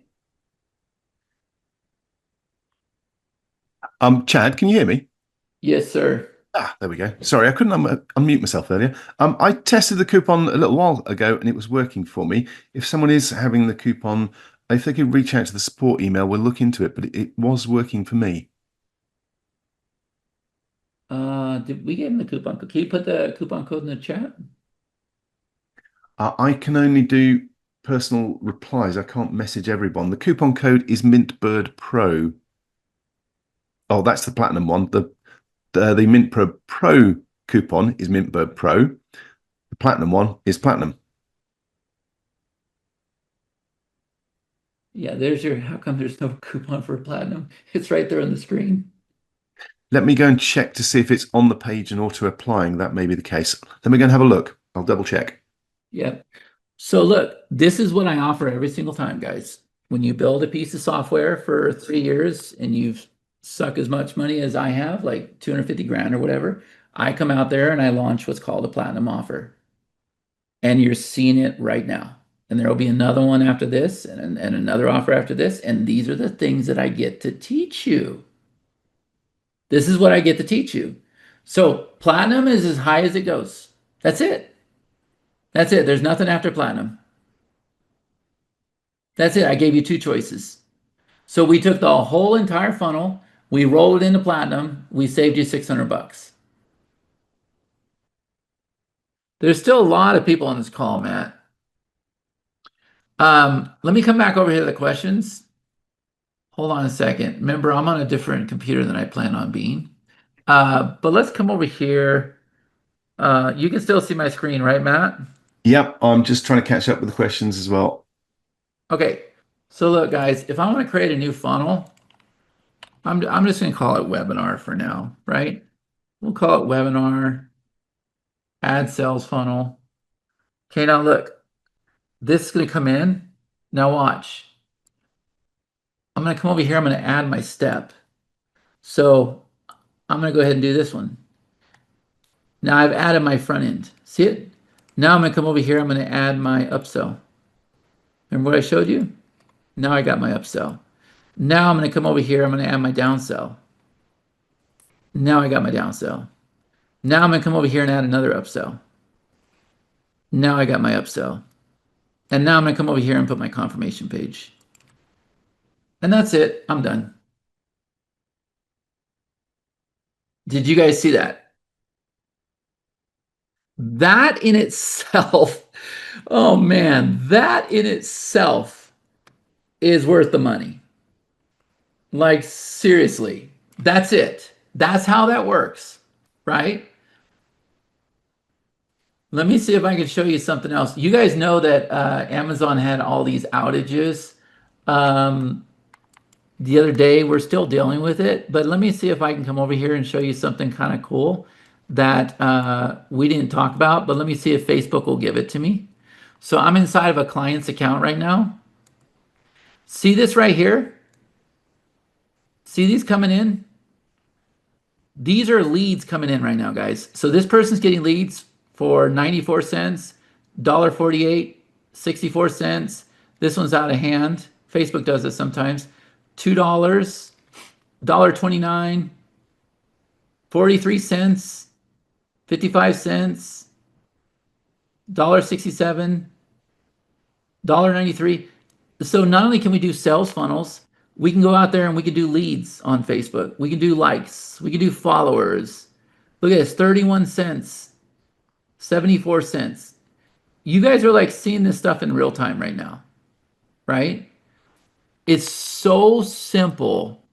Chad, can you hear me? Yes, sir. There we go. Sorry, I couldn't unmute myself earlier. I tested the coupon a little while ago and it was working for me. If someone is having the coupon, if they could reach out to the support email, we'll look into it, but it was working for me. Did we give him the coupon code? Can you put the coupon code in the chat? I can only do personal replies. I can't message everyone. The coupon code is MintBird Pro. Oh, that's the platinum one. The MintBird Pro coupon is MintBird Pro. The platinum one is platinum. Yeah, there's your, how come there's no coupon for platinum? It's right there on the screen. Let me go and check to see if it's on the page and auto applying. That may be the case. Let me go and have a look. I'll double check. Yep. So look, this is what I offer every single time, guys. When you build a piece of software for 3 years and you've suck as much money as I have, like 250 grand or whatever, I come out there and I launch what's called a platinum offer. And you're seeing it right now. and there will be another one after this, and another offer after this. And these are the things that I get to teach you. This is what I get to teach you. So platinum is as high as it goes. That's it. That's it. There's nothing after platinum. That's it. I gave you two choices. So we took the whole entire funnel, we rolled it into platinum, we saved you 600 bucks. There's still a lot of people on this call, Matt. Let me come back over here to the questions. Hold on a second. Remember, I'm on a different computer than I plan on being. But let's come over here. You can still see my screen, right, Matt? Yep, I'm just trying to catch up with the questions as well. Okay. So look, guys, if I want to create a new funnel, I'm just going to call it webinar for now, right? We'll call it webinar, add sales funnel. Okay, now look, this is going to come in. Now watch. I'm going to come over here. I'm going to add my step. So I'm going to go ahead and do this one. Now I've added my front end. See it? Now I'm going to come over here. I'm going to add my upsell. Remember what I showed you? Now I got my upsell. Now I'm going to come over here. I'm going to add my downsell. Now I got my downsell. Now I'm going to come over here and add another upsell. Now I got my upsell. And now I'm going to come over here and put my confirmation page. And that's it. I'm done. Did you guys see that? That in itself, oh man, that in itself is worth the money. Like, seriously, that's it. That's how that works, right? Let me see if I can show you something else. You guys know that Amazon had all these outages the other day. We're still dealing with it, but let me see if I can come over here and show you something kind of cool that we didn't talk about, but let me see if Facebook will give it to me. So I'm inside of a client's account right now. See this right here? See these coming in? These are leads coming in right now, guys. So this person's getting leads for 94 cents, $1.48, 64 cents. This one's out of hand. Facebook does this sometimes. $2, $1.29, 43 cents, 55 cents, $1.67, $1.93. So not only can we do sales funnels, we can go out there and we can do leads on Facebook. We can do likes. We can do followers. Look at this, 31 cents, 74 cents. You guys are like seeing this stuff in real time right now, right? It's so simple.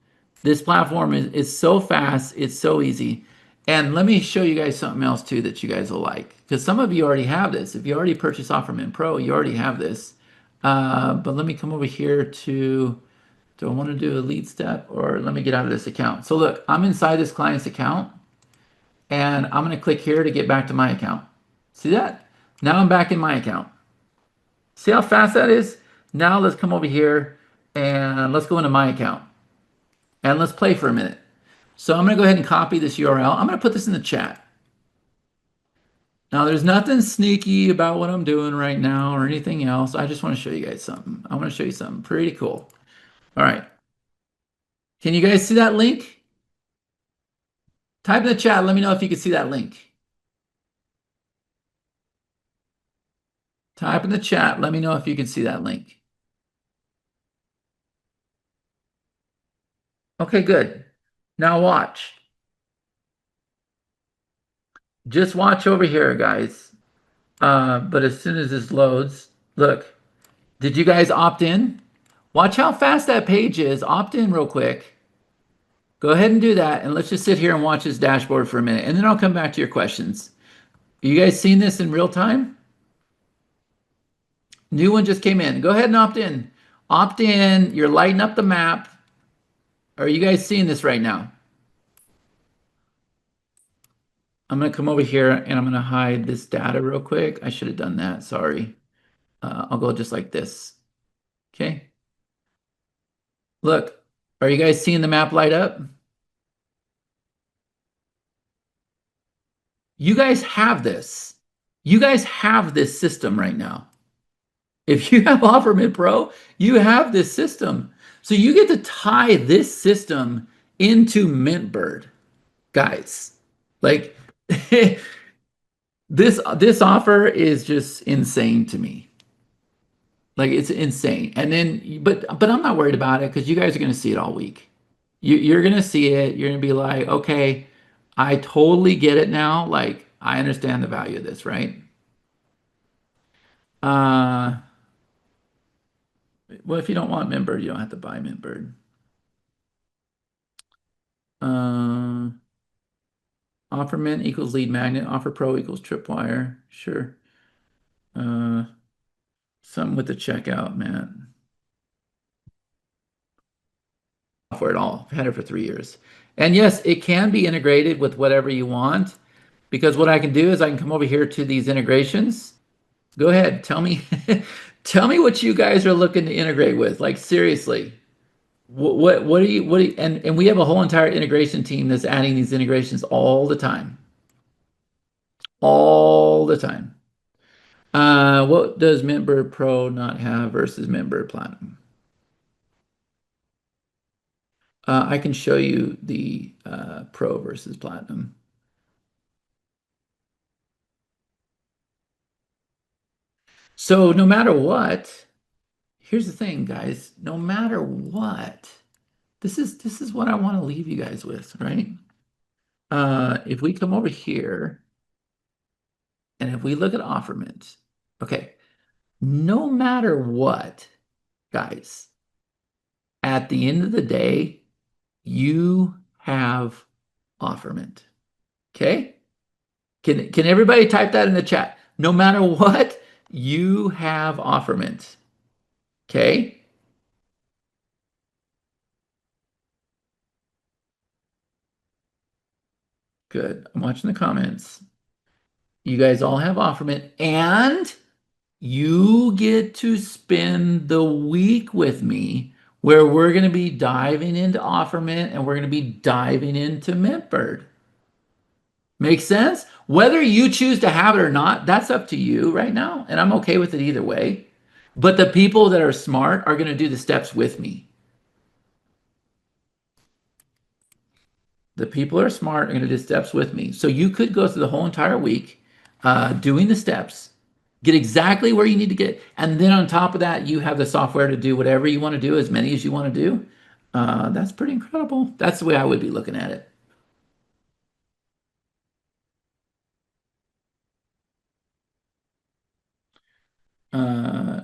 This platform is so fast. It's so easy. And let me show you guys something else too that you guys will like. Because some of you already have this. If you already purchased OfferMint Pro, you already have this. But let me come over here to, do I want to do a lead step or let me get out of this account? So look, I'm inside this client's account and I'm going to click here to get back to my account. See that? Now I'm back in my account. See how fast that is? Now let's come over here and let's go into my account and let's play for a minute. So I'm going to go ahead and copy this URL. I'm going to put this in the chat. Now there's nothing sneaky about what I'm doing right now or anything else. I just want to show you guys something. I want to show you something pretty cool. All right. Can you guys see that link? Type in the chat. Let me know if you can see that link. Type in the chat. Let me know if you can see that link. Okay, good. Now watch. Just watch over here, guys. But as soon as this loads, look, did you guys opt in? Watch how fast that page is. Opt in real quick. Go ahead and do that. And let's just sit here and watch this dashboard for a minute. And then I'll come back to your questions. You guys seen this in real time? New one just came in. Go ahead and opt in. Opt in. You're lighting up the map. Are you guys seeing this right now? I'm going to come over here and I'm going to hide this data real quick. I should have done that. Sorry. I'll go just like this. Okay. Look, are you guys seeing the map light up? You guys have this. You guys have this system right now. If you have OfferMint Pro, you have this system. So you get to tie this system into MintBird, guys. Like this offer is just insane to me. Like it's insane. And then, but I'm not worried about it because you guys are going to see it all week. You're going to see it. You're going to be like, okay, I totally get it now. Like I understand the value of this, right? Uh, well, if you don't want MintBird, you don't have to buy MintBird. Uh, offer mint equals lead magnet. Offer pro equals tripwire. Sure. Uh, something with the checkout, man. For it all. I've had it for 3 years. And yes, it can be integrated with whatever you want because what I can do is I can come over here to these integrations. Go ahead, tell me, tell me what you guys are looking to integrate with. Like seriously, and we have a whole entire integration team that's adding these integrations all the time. What does MintBird Pro not have versus MintBird Platinum? I can show you the Pro versus Platinum. So no matter what, here's the thing, guys. No matter what, this is what I want to leave you guys with, right? If we come over here and if we look at offerments, okay, no matter what, guys, at the end of the day, you have offerment. Okay? Can everybody type that in the chat? No matter what, you have offerment. Okay? Good. I'm watching the comments. You guys all have offerment and you get to spend the week with me where we're going to be diving into offerment and we're going to be diving into MintBird. Make sense? Whether you choose to have it or not, that's up to you right now. And I'm okay with it either way. But the people that are smart are going to do the steps with me. The people that are smart are going to do steps with me. So you could go through the whole entire week doing the steps, get exactly where you need to get. And then on top of that, you have the software to do whatever you want to do, as many as you want to do. That's pretty incredible. That's the way I would be looking at it. Uh,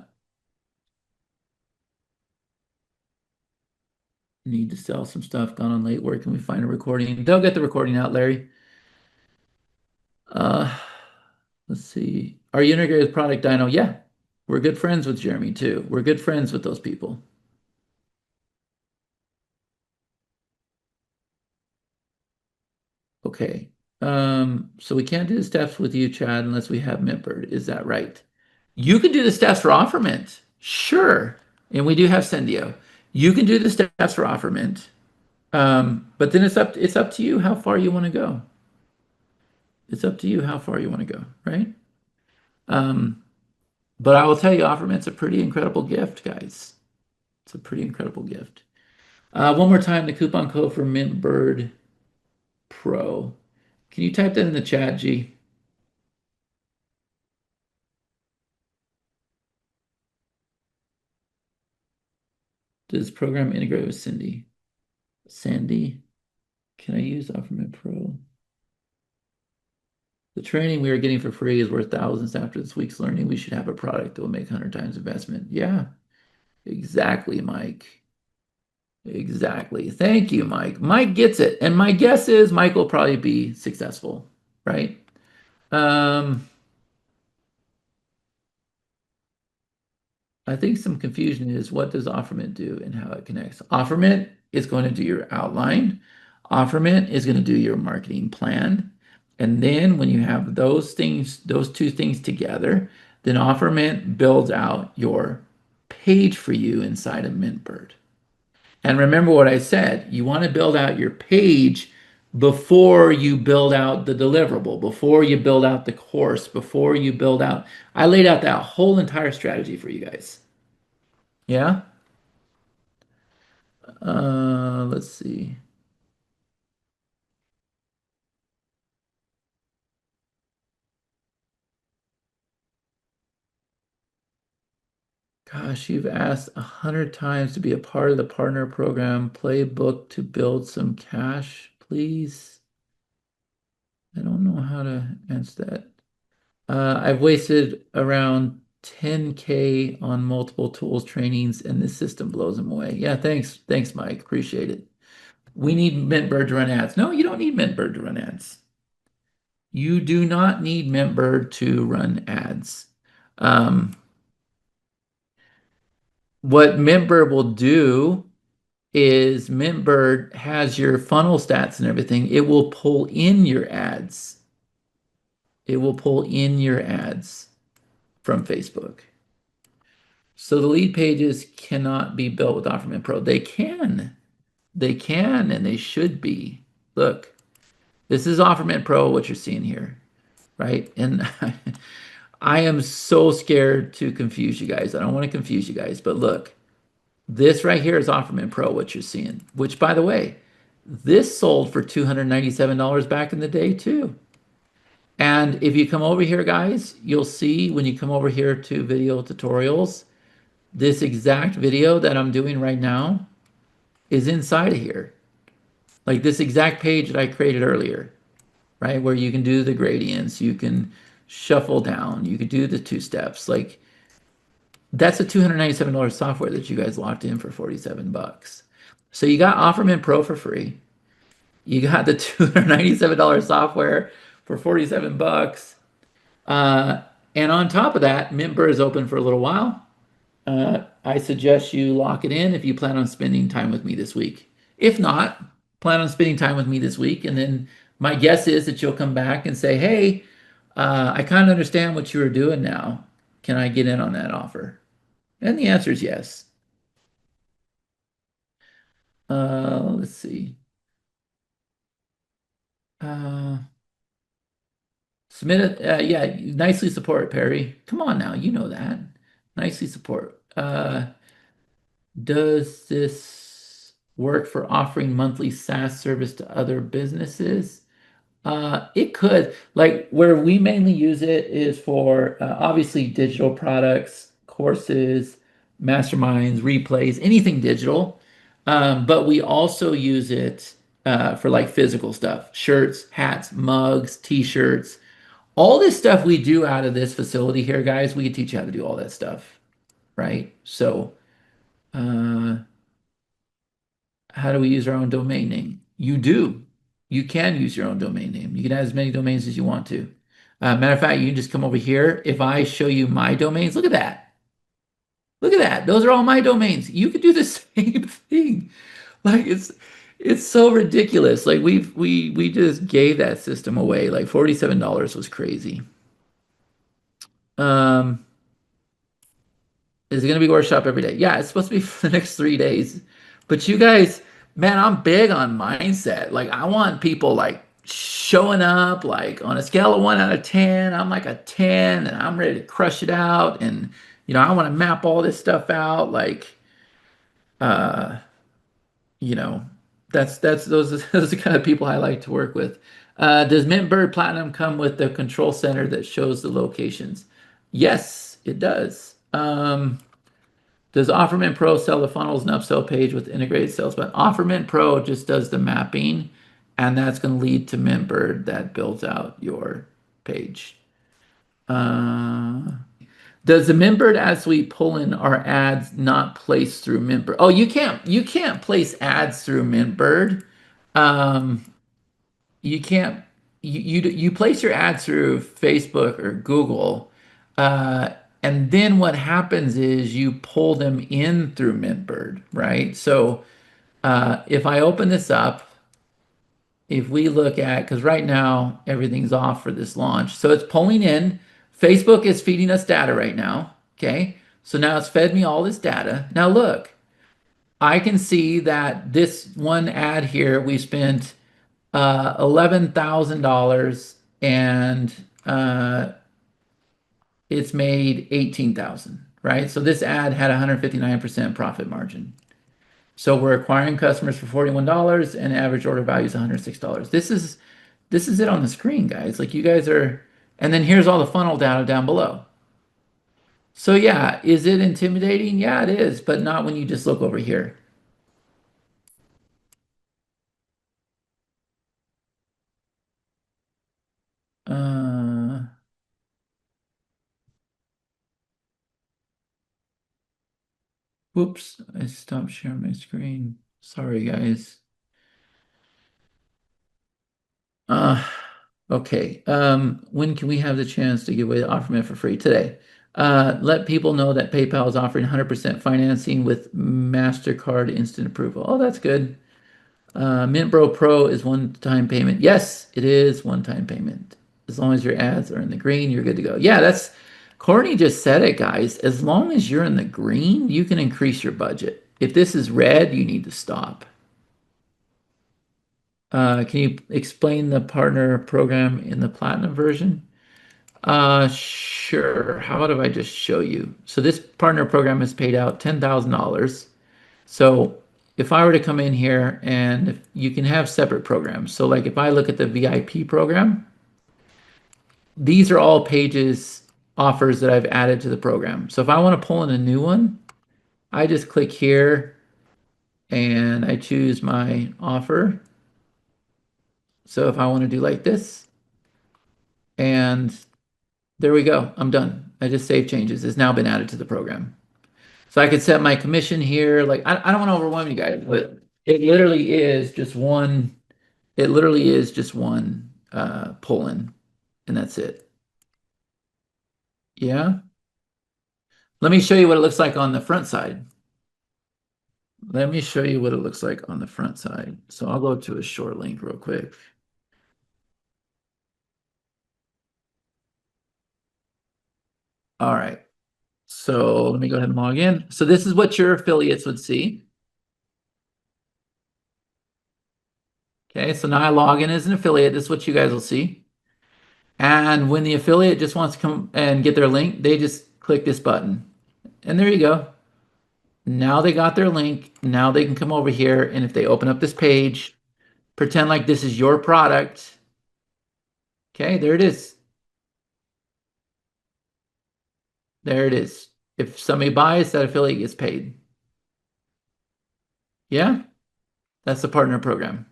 need to sell some stuff. Gone on late. Where can we find a recording? They'll get the recording out, Larry. Uh, let's see. Are you integrated with Product Dino? Yeah. We're good friends with Jeremy too. We're good friends with those people. Okay. So we can't do the steps with you, Chad, unless we have MintBird. Is that right? You can do the steps for OfferMint. Sure. And we do have Sendio. You can do the steps for OfferMint. But then it's up to you how far you want to go. It's up to you how far you want to go, right? Um, but I will tell you, OfferMint's a pretty incredible gift, guys. It's a pretty incredible gift. One more time, the coupon code for MintBird Pro. Can you type that in the chat, G? Does program integrate with Cindy? Sandy, can I use OfferMint Pro? The training we are getting for free is worth thousands after this week's learning. We should have a product that will make 100 times investment. Yeah, exactly, Mike. Exactly. Thank you, Mike. Mike gets it. And my guess is Mike will probably be successful, right? Um, I think some confusion is what does Offermint do and how it connects. Offermint is going to do your outline. Offermint is going to do your marketing plan. And then when you have those things, those two things together, then Offermint builds out your page for you inside of MintBird. And remember what I said, you want to build out your page before you build out the deliverable, before you build out the course, before you build out. I laid out that whole entire strategy for you guys. Yeah. Let's see. Gosh, you've asked 100 times to be a part of the partner program playbook to build some cash, please. I don't know how to answer that. I've wasted around 10K on multiple tools trainings, and this system blows them away. Yeah, thanks. Thanks, Mike. Appreciate it. We need MintBird to run ads. No, you don't need MintBird to run ads. You do not need MintBird to run ads. Um, what MintBird will do is MintBird has your funnel stats and everything. It will pull in your ads. It will pull in your ads from Facebook. So the lead pages cannot be built with OfferMint Pro. They can. They can and they should be. Look, this is OfferMint Pro, what you're seeing here, right? And I am so scared to confuse you guys. I don't want to confuse you guys, but look, this right here is OfferMint Pro, what you're seeing, which by the way, this sold for $297 back in the day too. And if you come over here, guys, you'll see when you come over here to video tutorials, this exact video that I'm doing right now is inside of here. Like this exact page that I created earlier, right? Where you can do the gradients, you can shuffle down, you could do the two steps. Like that's a $297 software that you guys locked in for 47 bucks. So you got OfferMint Pro for free. You got the $297 software for 47 bucks. Uh, and on top of that, MintBird is open for a little while. I suggest you lock it in if you plan on spending time with me this week. If not, plan on spending time with me this week. And then my guess is that you'll come back and say, hey, I kind of understand what you were doing now. Can I get in on that offer? And the answer is yes. Let's see. Uh, submit it. Yeah, nicely support, Perry. Come on now, you know that. Nicely support. Does this work for offering monthly SaaS service to other businesses? It could. Like where we mainly use it is for obviously digital products, courses, masterminds, replays, anything digital. But we also use it for like physical stuff, shirts, hats, mugs, t-shirts, all this stuff we do out of this facility here, guys. We can teach you how to do all that stuff, right? So, uh, how do we use our own domain name? You do. You can use your own domain name. You can add as many domains as you want to. Matter of fact, you can just come over here. If I show you my domains, look at that. Look at that. Those are all my domains. You could do the same thing. Like it's so ridiculous. Like we just gave that system away. Like $47 was crazy. Um, Is it going to be workshop every day? Yeah, it's supposed to be for the next 3 days. But you guys, man, I'm big on mindset. Like I want people like showing up like on a scale of 1 out of 10. I'm like a 10 and I'm ready to crush it out. And I want to map all this stuff out. Like, uh, you know, that's those those are the kind of people I like to work with. Does MintBird Platinum come with the control center that shows the locations? Yes, it does. Does OfferMint Pro sell the funnels and upsell page with integrated sales? But OfferMint Pro just does the mapping, and that's going to lead to MintBird that builds out your page. Does the MintBird ad suite pull in our ads not placed through MintBird? Oh, you can't place ads through MintBird. Um, you can't you place your ads through Facebook or Google, uh, and then what happens is you pull them in through MintBird, right? So if I open this up, if we look at, because right now everything's off for this launch, so it's pulling in. Facebook is feeding us data right now. Okay, so now it's fed me all this data. Now look, I can see that this one ad here we spent $11,000 and it's made 18,000, right? So this ad had 159% profit margin. So we're acquiring customers for $41 and average order value is $106. This is it on the screen, guys. Like you guys are, and then here's all the funnel data down below. So yeah, is it intimidating? Yeah, it is, but not when you just look over here. Uh, Whoops, I stopped sharing my screen. Sorry, guys. Uh, okay. When can we have the chance to give away the offer for free? Today. Let people know that PayPal is offering 100% financing with MasterCard instant approval. Oh, that's good. MintBro Pro is one-time payment. Yes, it is one-time payment. As long as your ads are in the green, you're good to go. Yeah, that's Courtney just said it, guys. As long as you're in the green, you can increase your budget. If this is red, you need to stop. Can you explain the partner program in the platinum version? Sure. How about if I just show you? So this partner program has paid out $10,000. So if I were to come in here and you can have separate programs. So like if I look at the VIP program, these are all pages, offers that I've added to the program. So if I want to pull in a new one, I just click here and I choose my offer. So if I want to do like this, and there we go, I'm done. I just save changes. It's now been added to the program. So I could set my commission here. Like I don't want to overwhelm you guys, but it literally is just one. It literally is just one pull-in, and that's it. Yeah. Let me show you what it looks like on the front side. Let me show you what it looks like on the front side. So I'll go to a short link real quick. All right. So let me go ahead and log in. So this is what your affiliates would see. Okay, so now I log in as an affiliate. This is what you guys will see. And when the affiliate just wants to come and get their link, they just click this button. And there you go. Now they got their link. Now they can come over here. And if they open up this page, pretend like this is your product. Okay, there it is. There it is. If somebody buys, that affiliate gets paid. Yeah, that's the partner program.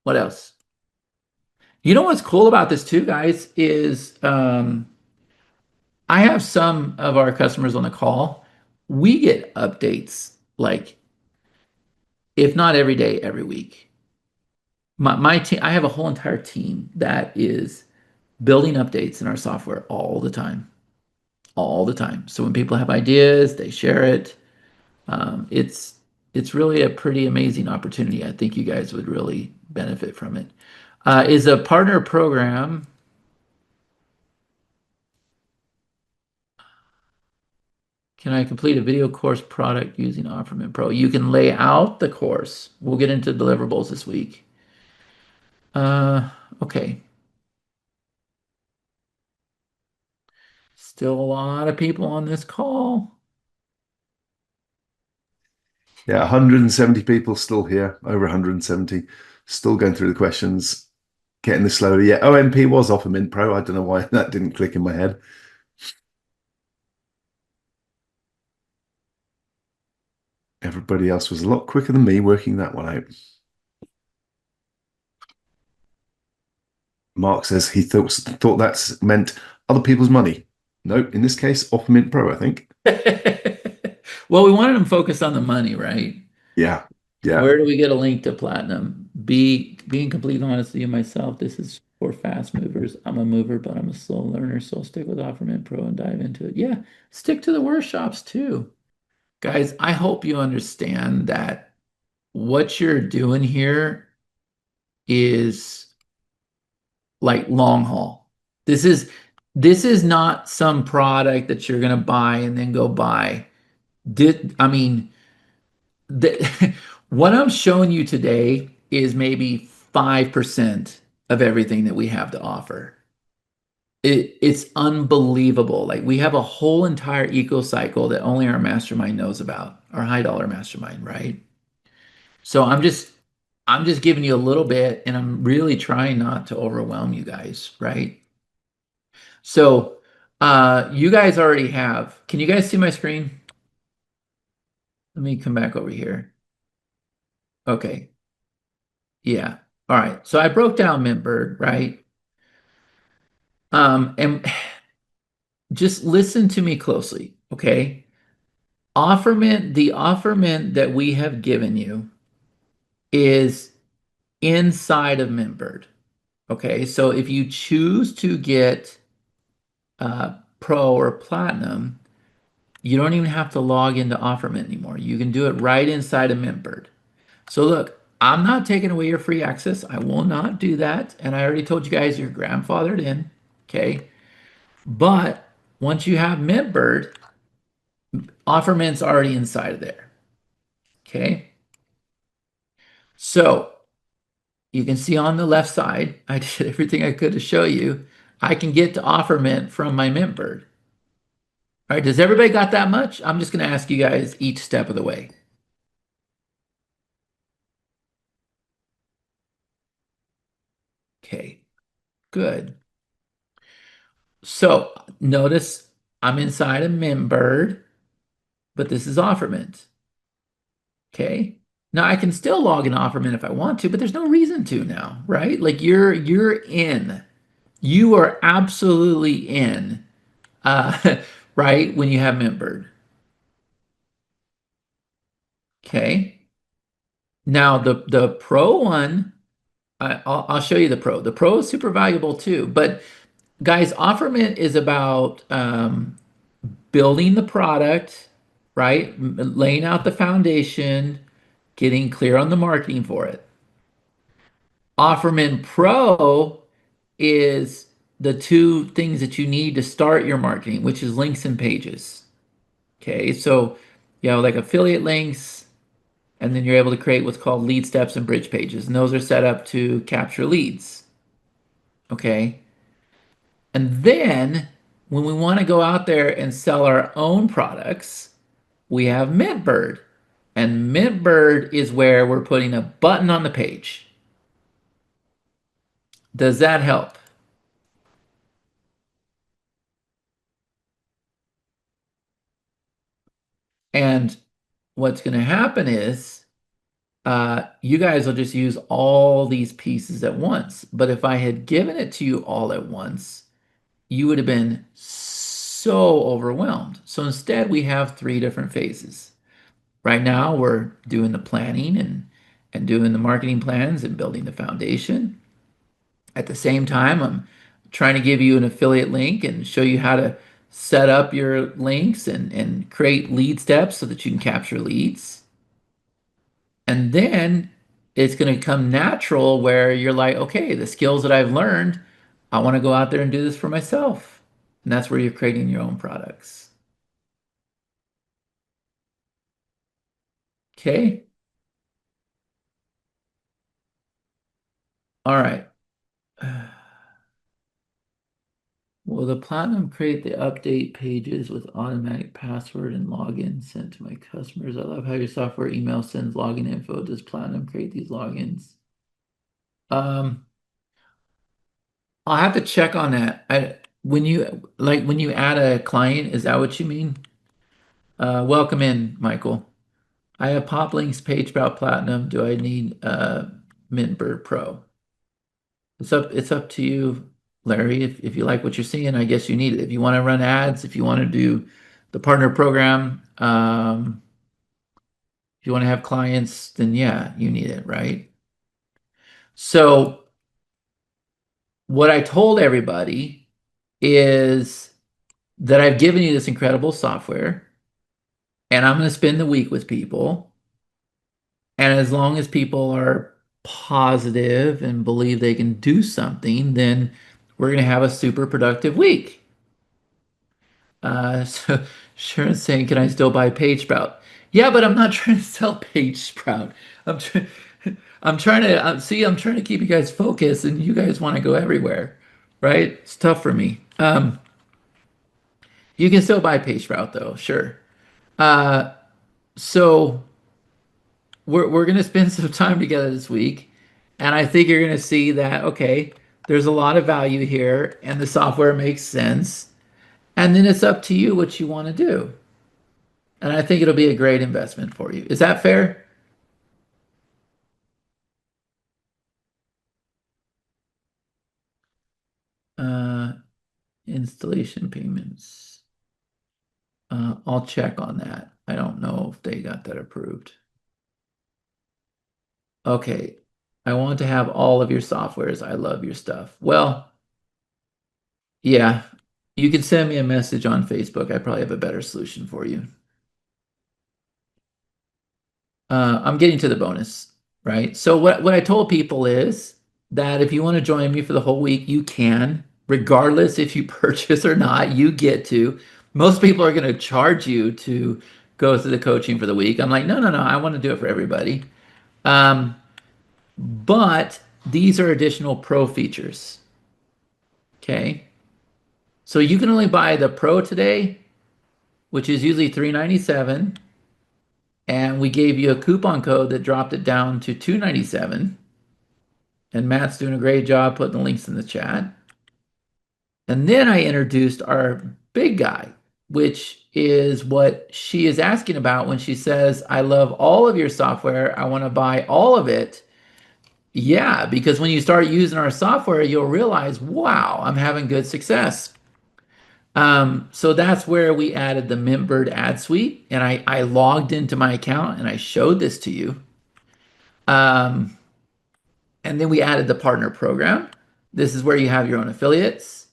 What else? You know what's cool about this too, guys, is I have some of our customers on the call. We get updates like, if not every day, every week. My team, I have a whole entire team that is building updates in our software all the time, all the time. So when people have ideas, they share it. It's really a pretty amazing opportunity. I think you guys would really benefit from it. Is a partner program. Can I complete a video course product using OfferMint Pro? You can lay out the course. We'll get into deliverables this week. Uh, okay. Still a lot of people on this call. Yeah, 170 people still here, over 170, still going through the questions, getting this slowly. Yeah, OMP was off of Mint Pro. I don't know why that didn't click in my head. Everybody else was a lot quicker than me working that one out. Mark says he thought that's meant other people's money. No, in this case, off Mint Pro, I think. Well, we wanted them focused on the money, right? Yeah, yeah. Where do we get a link to platinum? Being completely honest with you myself, this is for fast movers. I'm a mover, but I'm a slow learner, so I'll stick with OfferMint Pro and dive into it. Yeah, stick to the workshops too. Guys, I hope you understand that what you're doing here is like long haul. This is not some product that you're gonna buy and then go buy. I mean, What I'm showing you today is maybe 5% of everything that we have to offer. It's unbelievable. Like we have a whole entire eco cycle that only our mastermind knows about, our high dollar mastermind, right? So I'm just giving you a little bit and I'm really trying not to overwhelm you guys, right? So you guys already have, can you guys see my screen? Let me come back over here. Okay. Yeah. All right. So I broke down MintBird, right? And just listen to me closely, okay? The offerment that we have given you is inside of MintBird. Okay, so if you choose to get Pro or Platinum, you don't even have to log into Offermint anymore. You can do it right inside of MintBird. So look, I'm not taking away your free access. I will not do that. And I already told you guys you're grandfathered in. Okay. But once you have MintBird, Offermint's already inside of there. Okay. So you can see on the left side, I did everything I could to show you. I can get to Offermint from my MintBird. All right, does everybody got that much? I'm just going to ask you guys each step of the way. Okay, good. So notice I'm inside of MintBird, but this is Offermint. Okay. Now I can still log in Offermint if I want to, but there's no reason to now, right? Like you're in. You are absolutely in, right? When you have MintBird. Okay. Now the Pro one, I'll show you the Pro. The Pro is super valuable too, but guys, Offermint is about building the product, right? Laying out the foundation, getting clear on the marketing for it. Offerman Pro is the two things that you need to start your marketing, which is links and pages. Okay, so you have like affiliate links, and then you're able to create what's called lead steps and bridge pages, and those are set up to capture leads. Okay, and then when we want to go out there and sell our own products, we have MintBird. And MintBird is where we're putting a button on the page. Does that help? And what's going to happen is you guys will just use all these pieces at once. But if I had given it to you all at once, you would have been so overwhelmed. So instead, we have three different phases. Right now, we're doing the planning and doing the marketing plans and building the foundation. At the same time, I'm trying to give you an affiliate link and show you how to set up your links and create lead steps so that you can capture leads. And then it's going to come natural where you're like, okay, the skills that I've learned, I want to go out there and do this for myself. And that's where you're creating your own products. Okay. All right. Will the Platinum create the update pages with automatic password and login sent to my customers? I love how your software email sends login info. Does Platinum create these logins? Um, I'll have to check on that. When you add a client, is that what you mean? Welcome in, Michael. I have pop links page about Platinum. Do I need MintBird Pro? It's up to you, Larry. If you like what you're seeing, I guess you need it. If you want to run ads, if you want to do the partner program, if you want to have clients, then yeah, you need it, right? So what I told everybody is that I've given you this incredible software and I'm going to spend the week with people. And as long as people are positive and believe they can do something, then we're going to have a super productive week. So Sharon's saying, can I still buy PageSprout? Yeah, but I'm not trying to sell Page Sprout. I'm trying. I'm trying to see. I'm trying to keep you guys focused, and you guys want to go everywhere, right? It's tough for me. You can still buy Page Sprout though, sure. So we're gonna spend some time together this week, and I think you're gonna see that okay, there's a lot of value here, and the software makes sense, and then it's up to you what you want to do. And I think it'll be a great investment for you. Is that fair? Uh, Installation payments. I'll check on that. I don't know if they got that approved. Okay. I want to have all of your softwares. I love your stuff. Well, yeah, you can send me a message on Facebook. I probably have a better solution for you. I'm getting to the bonus, right? So what I told people is that if you want to join me for the whole week, you can, regardless if you purchase or not, you get to. Most people are going to charge you to go through the coaching for the week. I'm like, no, no, no, I want to do it for everybody. Um, but these are additional pro features. Okay. So you can only buy the pro today, which is usually $397, and we gave you a coupon code that dropped it down to $297. And Matt's doing a great job putting the links in the chat. And then I introduced our big guy, which is what she is asking about when she says, I love all of your software. I want to buy all of it. Yeah, because when you start using our software, you'll realize, wow, I'm having good success. So that's where we added the MintBird ad suite. And I logged into my account and I showed this to you. Um, and then we added the partner program. This is where you have your own affiliates.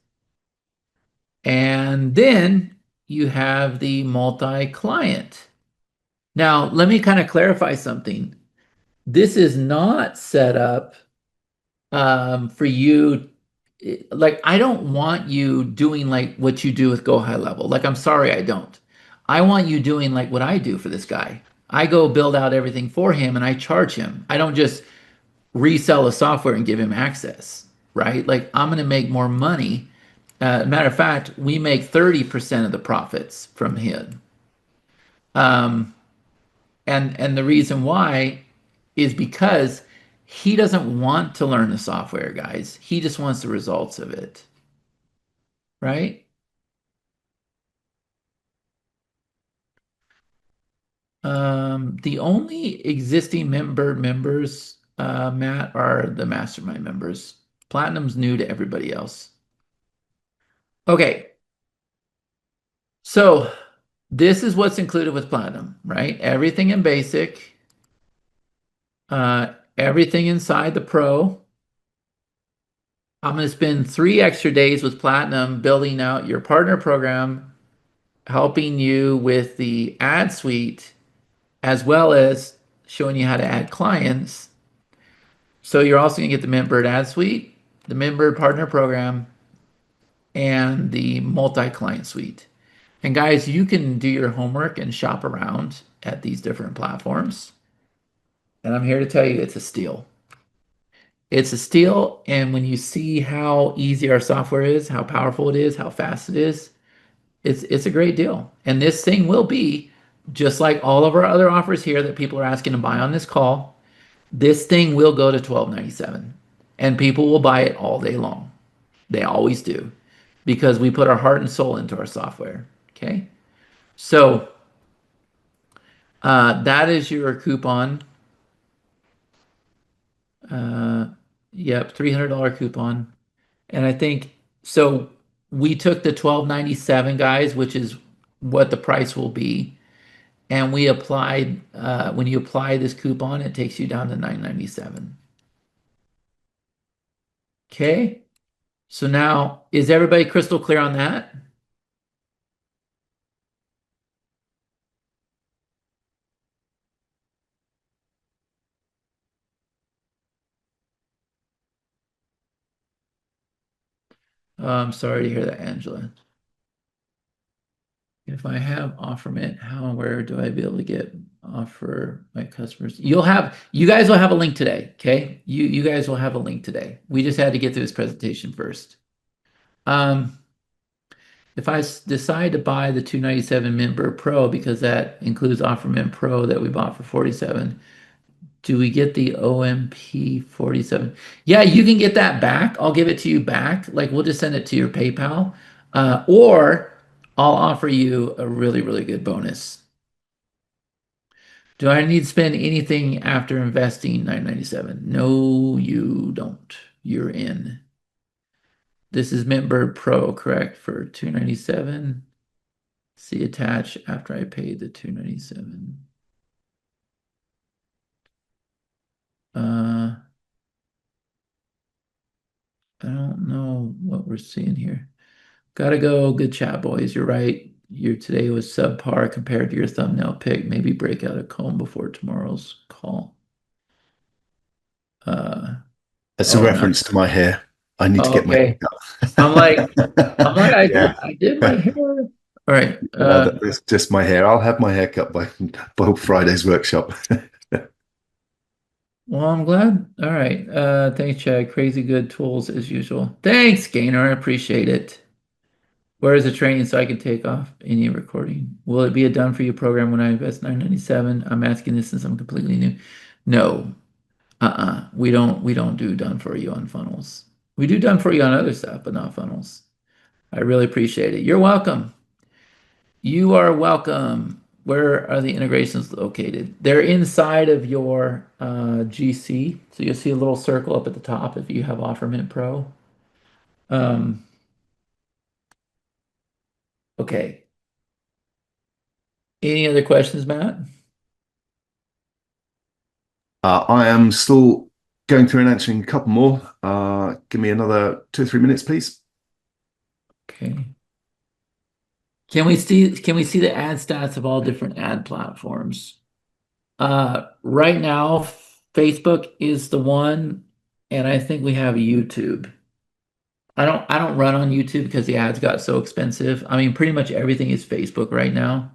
And then you have the multi-client. Now, let me kind of clarify something. This is not set up for you. Like, I don't want you doing like what you do with Go High Level. Like, I'm sorry, I don't. I want you doing like what I do for this guy. I go build out everything for him and I charge him. I don't just resell the software and give him access, right? Like, I'm going to make more money. Matter of fact, we make 30% of the profits from him. Um, and the reason why is because he doesn't want to learn the software, guys. He just wants the results of it, right? The only existing MintBird members, Matt, are the mastermind members. Platinum's new to everybody else. Okay, so this is what's included with Platinum, right? Everything in basic, everything inside the Pro. I'm going to spend 3 extra days with Platinum building out your partner program, helping you with the ad suite, as well as showing you how to add clients. So you're also going to get the MintBird ad suite, the MintBird partner program, and the multi-client suite. And guys, you can do your homework and shop around at these different platforms. And I'm here to tell you it's a steal. It's a steal. And when you see how easy our software is, how powerful it is, how fast it is, it's a great deal. And this thing will be just like all of our other offers here that people are asking to buy on this call. This thing will go to $12.97, and people will buy it all day long. They always do because we put our heart and soul into our software. Okay. So that is your coupon. Uh, yep, $300 coupon. And I think so. We took the 12.97, guys, which is what the price will be, and we applied. When you apply this coupon, it takes you down to 9.97. Okay. So now, is everybody crystal clear on that? I'm sorry to hear that, Angela. If I have OfferMint, how and where do I be able to get offer my customers. You guys will have a link today, okay? You guys will have a link today. We just had to get through this presentation first. Um, if I decide to buy the 297 MintBird Pro because that includes Offer Mint Pro that we bought for 47, do we get the OMP 47? Yeah, you can get that back. I'll give it to you back. Like we'll just send it to your PayPal. Or I'll offer you a really, really good bonus. Do I need to spend anything after investing 997? No, you don't. You're in. This is MintBird Pro, correct? For 297. See attached after I paid the 297. I don't know what we're seeing here. Gotta go. Good chat, boys. You're right. Your today was subpar compared to your thumbnail pick. Maybe break out a comb before tomorrow's call. Uh, That's a oh, no. reference to my hair. I need to get my Okay. I'm like, hair I, Yeah. I did my hair. All right. That's just my hair. I'll have my hair cut by Friday's workshop. Well, I'm glad. All right. Thanks, Chad. Crazy good tools as usual. Thanks, Gainer. I appreciate it. Where is the training so I can take off any recording? Will it be a done for you program when I invest 997? I'm asking this since I'm completely new. No. We don't do done for you on funnels. We do done for you on other stuff, but not funnels. I really appreciate it. You're welcome. You are welcome. Where are the integrations located? They're inside of your GC. So you'll see a little circle up at the top if you have OfferMint Pro. Um, okay. Any other questions, Matt? I am still going through and answering a couple more. Give me another 2 or 3 minutes, please. Okay. Can we see the ad stats of all different ad platforms? Right now, Facebook is the one, and I think we have YouTube. I don't run on YouTube because the ads got so expensive. I mean, pretty much everything is Facebook right now.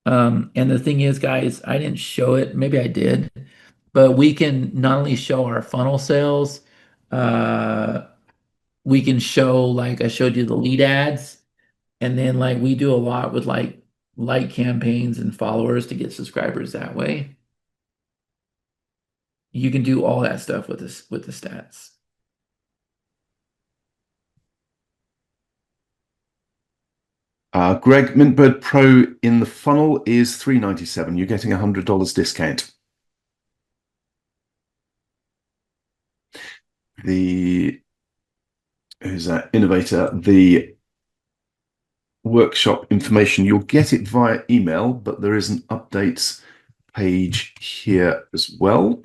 And the thing is, guys, I didn't show it. Maybe I did, but we can not only show our funnel sales, uh, we can show like I showed you the lead ads, and then like we do a lot with like campaigns and followers to get subscribers that way. You can do all that stuff with this with the stats. Greg, MintBird Pro in the funnel is $397. You're getting $100 discount. Who's that innovator? The workshop information, you'll get it via email, but there is an updates page here as well.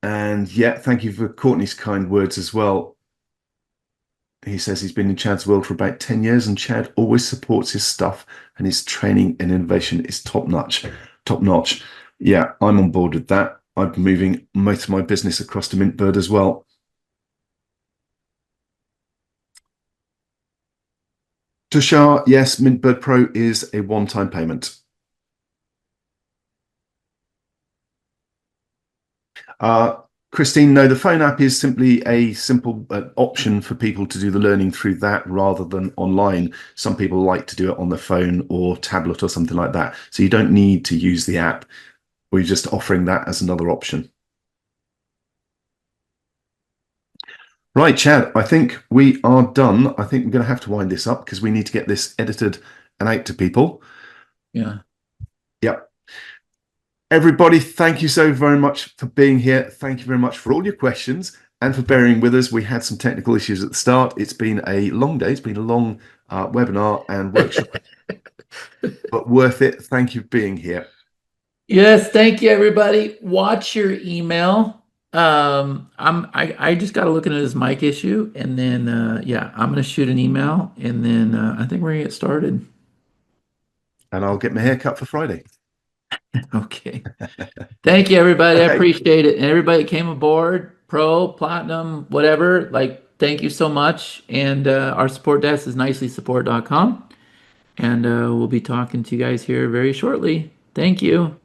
And yeah, thank you for Courtney's kind words as well. He says he's been in Chad's world for about 10 years and Chad always supports his stuff and his training and innovation is top notch. Top notch. Yeah, I'm on board with that. I'm moving most of my business across to MintBird as well. Tushar, yes, MintBird Pro is a one-time payment. Christine, no, the phone app is simply a simple option for people to do the learning through that rather than online. Some people like to do it on their phone or tablet or something like that. So you don't need to use the app. We're just offering that as another option. Right, Chad, I think we are done. I think we're going to have to wind this up because we need to get this edited and out to people. Yeah. Yep. Everybody, thank you so very much for being here. Thank you very much for all your questions and for bearing with us. We had some technical issues at the start. It's been a long day. It's been a long webinar and workshop, but worth it. Thank you for being here. Yes, thank you, everybody. Watch your email. I just got to look into this mic issue, and then yeah, I'm gonna shoot an email, and then I think we're gonna get started. And I'll get my hair cut for Friday. Okay. Thank you, everybody. I Okay. appreciate it. And everybody that came aboard, pro, platinum, whatever, like, thank you so much. And our support desk is nicelysupport.com. And we'll be talking to you guys here very shortly. Thank you.